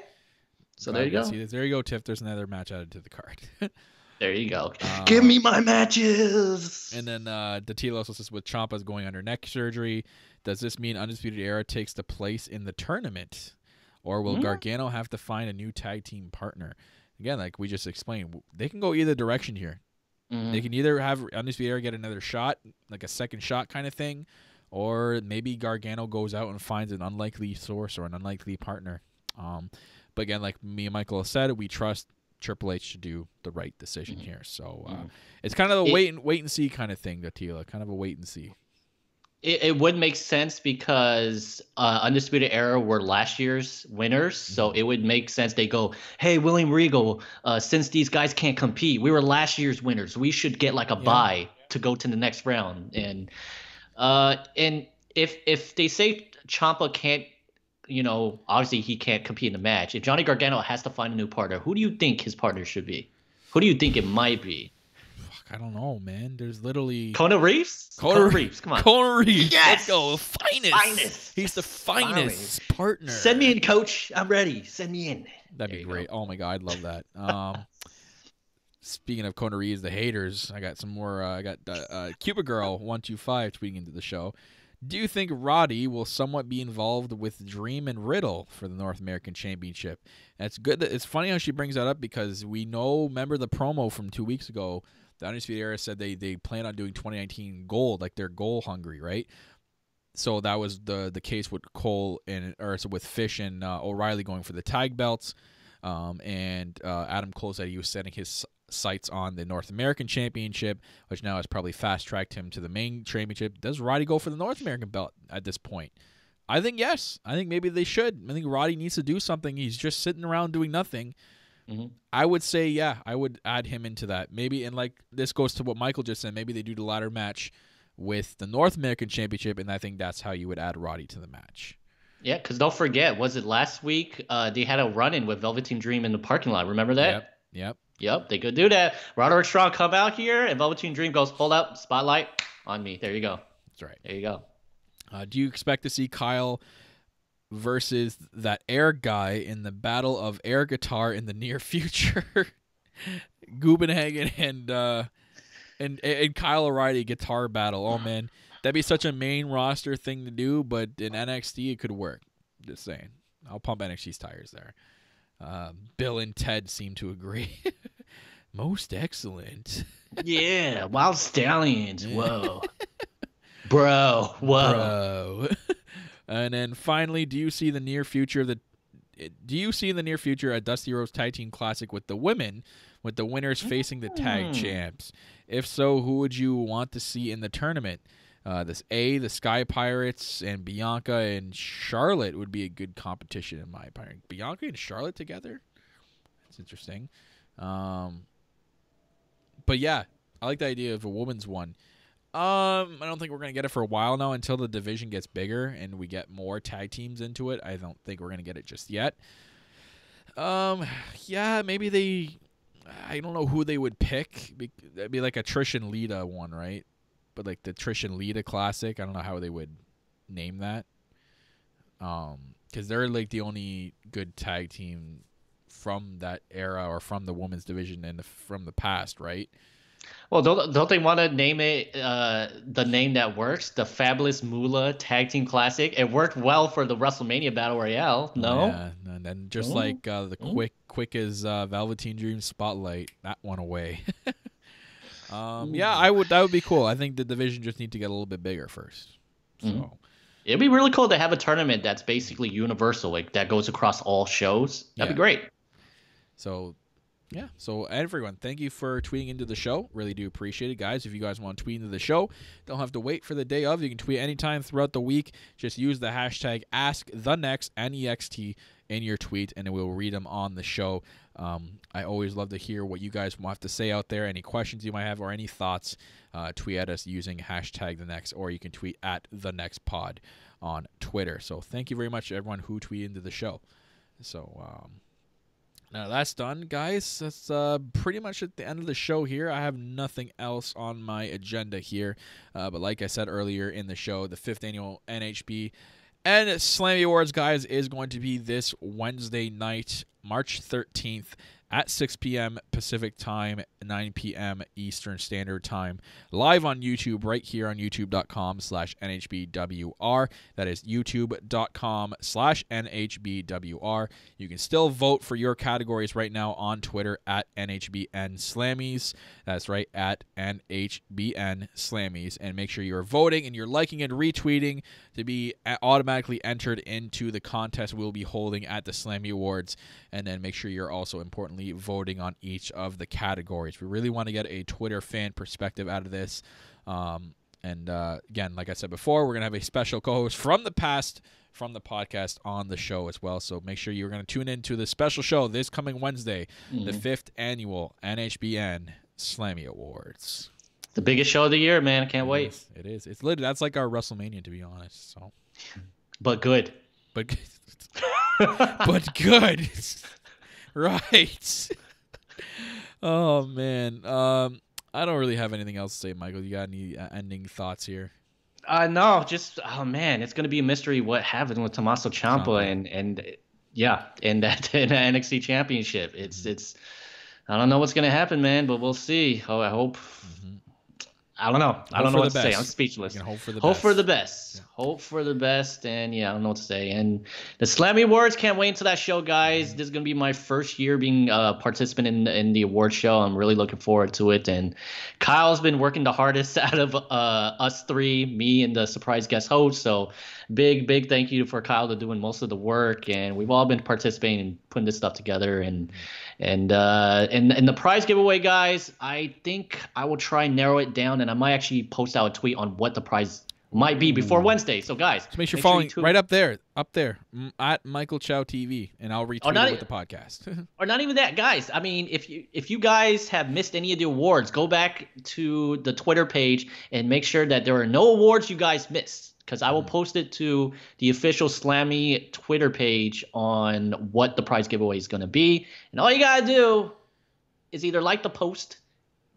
So Glad there you to go. see this. There you go, Tiff. There's another match added to the card. There you go. Give me my matches. And then Datila also says with Ciampa's going under neck surgery, does this mean Undisputed Era takes the place in the tournament? Or will Gargano have to find a new tag team partner? Again, like we just explained, they can go either direction here. They can either have Undisputed Era get another shot, like a second shot kind of thing, or maybe Gargano goes out and finds an unlikely source or an unlikely partner. But again, like me and Michael have said, we trust Triple H to do the right decision here. So it's kind of a wait and see kind of thing, Datila. Kind of a wait and see. It would make sense because Undisputed Era were last year's winners, so it would make sense. They go, hey, William Regal, since these guys can't compete, we were last year's winners. We should get like a bye to go to the next round. And if they say Ciampa can't, obviously he can't compete in the match. If Johnny Gargano has to find a new partner, who do you think his partner should be? Who do you think it might be? I don't know, man. There's literally Kona Reeves. Kona Reeves, come on. Kona Reeves. Yes! Let's go. Finest. He's the finest partner. Send me in, coach. I'm ready. Send me in. That'd be great. Oh my god, I'd love that. Speaking of Kona Reeves, the haters, I got some more. I got Cuba Girl 125 tweeting into the show. Do you think Roddy will somewhat be involved with Dream and Riddle for the North American Championship? That's good. It's funny how she brings that up because we know. Remember the promo from 2 weeks ago? The Undisputed Era said they plan on doing 2019 gold, like they're goal hungry, right? So that was the case with with Fish and O'Reilly going for the tag belts, and Adam Cole said he was setting his sights on the North American Championship, which now has probably fast tracked him to the main championship. Does Roddy go for the North American belt at this point? I think yes. I think maybe they should. I think Roddy needs to do something. He's just sitting around doing nothing. I would say, yeah, I would add him into that. Maybe, and like this goes to what Michael just said, maybe they do the ladder match with the North American Championship, and I think that's how you would add Roddy to the match. Yeah, because don't forget, was it last week they had a run-in with Velveteen Dream in the parking lot? Remember that? Yep. They could do that. Roderick Strong come out here, and Velveteen Dream goes, hold up, spotlight on me. There you go. That's right. There you go. Do you expect to see Kyle versus that air guy in the battle of air guitar in the near future? Gubenhagen and Kyle O'Reilly guitar battle. Oh man, that'd be such a main roster thing to do, but in NXT it could work. Just saying. I'll pump NXT's tires there. Bill and Ted seem to agree. Most excellent. Yeah, Wild Stallions. Whoa. Bro. Whoa. And then finally, do you see in the near future a Dusty Rhodes Tag Team Classic with the women, with the winners facing the tag champs? If so, who would you want to see in the tournament? The Sky Pirates and Bianca and Charlotte would be a good competition in my opinion. Bianca and Charlotte together? That's interesting. But yeah, I like the idea of a woman's one. I don't think we're going to get it for a while now until the division gets bigger and we get more tag teams into it. I don't think we're going to get it just yet. Yeah, maybe I don't know who they would pick. It'd be like a Trish and Lita one, right? But like the Trish and Lita Classic, I don't know how they would name that. Because they're like the only good tag team from that era or from the women's division and from the past, right? Well, don't they want to name it the name that works, the Fabulous Moolah Tag Team Classic? It worked well for the WrestleMania Battle Royale. No, yeah, and then just like the quick as Velveteen Dream Spotlight, that one away. Yeah, that would be cool. I think the division just need to get a little bit bigger first. So it'd be really cool to have a tournament that's basically universal, like that goes across all shows. That'd be great. So. Yeah, so everyone, thank you for tweeting into the show. Really do appreciate it, guys. If you guys want to tweet into the show, don't have to wait for the day of. You can tweet anytime throughout the week. Just use the hashtag AskTheNext, NEXT, in your tweet, and we'll read them on the show. I always love to hear what you guys have to say out there. Any questions you might have or any thoughts, tweet at us using hashtag TheNext, or you can tweet at TheNextPod on Twitter. So thank you very much to everyone who tweeted into the show. So, Now that's done, guys. That's pretty much at the end of the show here. I have nothing else on my agenda here. But like I said earlier in the show, the 5th annual NHB and Slammy Awards, guys, is going to be this Wednesday night, March 13th at 6 p.m. Pacific Time, 9 p.m. Eastern Standard Time, live on YouTube right here on youtube.com/NHBWR. That is youtube.com/NHBWR. You can still vote for your categories right now on Twitter at NHBN Slammies. That's right, at NHBN Slammies. And make sure you're voting and you're liking and retweeting to be automatically entered into the contest we'll be holding at the Slammy Awards. And then make sure you're also, importantly, voting on each of the categories. We really want to get a Twitter fan perspective out of this. Again, like I said before, we're going to have a special co-host from the past from the podcast on the show as well. So make sure you're going to tune into the special show this coming Wednesday, the 5th annual NHBN Slammy Awards. The biggest show of the year, man. I can't wait. It is. It's literally, that's like our WrestleMania, to be honest. So, but good. But good. Right. Oh, man. I don't really have anything else to say, Michael. You got any ending thoughts here? No, just, oh, man, it's going to be a mystery what happened with Tommaso Ciampa and that NXT championship. It's I don't know what's going to happen, man, but we'll see. Oh, I hope. I don't know. I don't know what to say. I'm speechless. Hope for the best. Hope for the best. Yeah. Hope for the best. And yeah, I don't know what to say. And the Slammy Awards, can't wait until that show, guys. This is going to be my first year being a participant in the award show. I'm really looking forward to it. And Kyle's been working the hardest out of us three, me and the surprise guest host. So big thank you for Kyle to doing most of the work. And we've all been participating and putting this stuff together. And the prize giveaway, guys, I think I will try and narrow it down, and I might actually post out a tweet on what the prize might be before Wednesday. So, guys, make sure you're following right up there, at Michael Chow TV, and I'll retweet it with the podcast. Or not even that, guys. I mean, if you guys have missed any of the awards, go back to the Twitter page and make sure that there are no awards you guys missed. Because I will post it to the official Slammy Twitter page on what the prize giveaway is going to be. And all you got to do is either like the post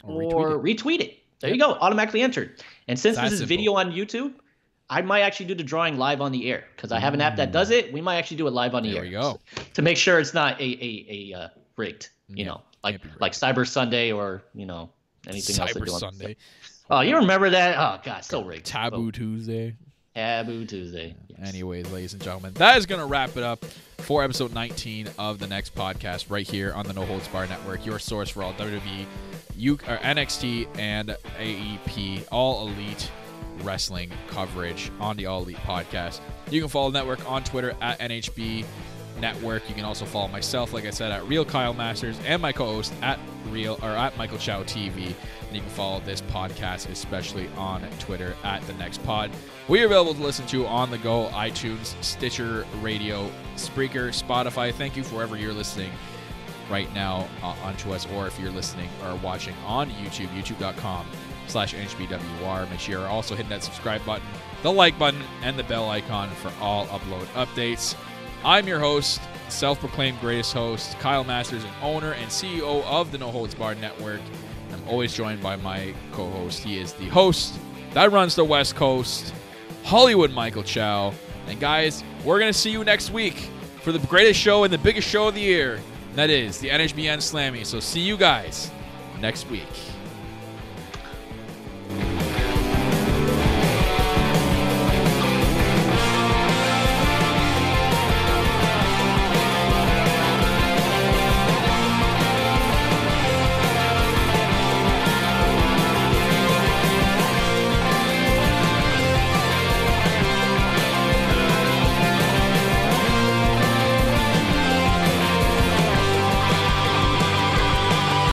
or retweet it. There you go. Automatically entered. And since this is video on YouTube, I might actually do the drawing live on the air. Because I have an app that does it. We might actually do it live on the air. There we go. To make sure it's not a rigged, like Cyber Sunday or, anything else. Cyber Sunday. Oh, you remember that? Oh, God, so rigged. Taboo Tuesday. Taboo Tuesday. Yes. Anyways, ladies and gentlemen, that is going to wrap it up for episode 19 of the NXT Podcast right here on the No Holds Barred Network, your source for all WWE, NXT, and AEP, all elite wrestling coverage on the All Elite Podcast. You can follow the network on Twitter at NHB Network. You can also follow myself, like I said, at Real Kyle Masters, and my co-host at Michael Chow TV. And you can follow this podcast, especially on Twitter at TheNEXT Pod. We are available to listen to on the go, iTunes, Stitcher Radio, Spreaker, Spotify. Thank you for wherever you're listening right now onto us, or if you're listening or watching on YouTube, youtube.com/NHBWR. Make sure you're also hitting that subscribe button, the like button, and the bell icon for all upload updates. I'm your host, self-proclaimed greatest host, Kyle Masters, and owner and CEO of the No Holds Barred Network. I'm always joined by my co-host. He is the host that runs the West Coast, Hollywood Michael Chow. And guys, we're going to see you next week for the greatest show and the biggest show of the year. And that is the NHBN Slammy. So see you guys next week.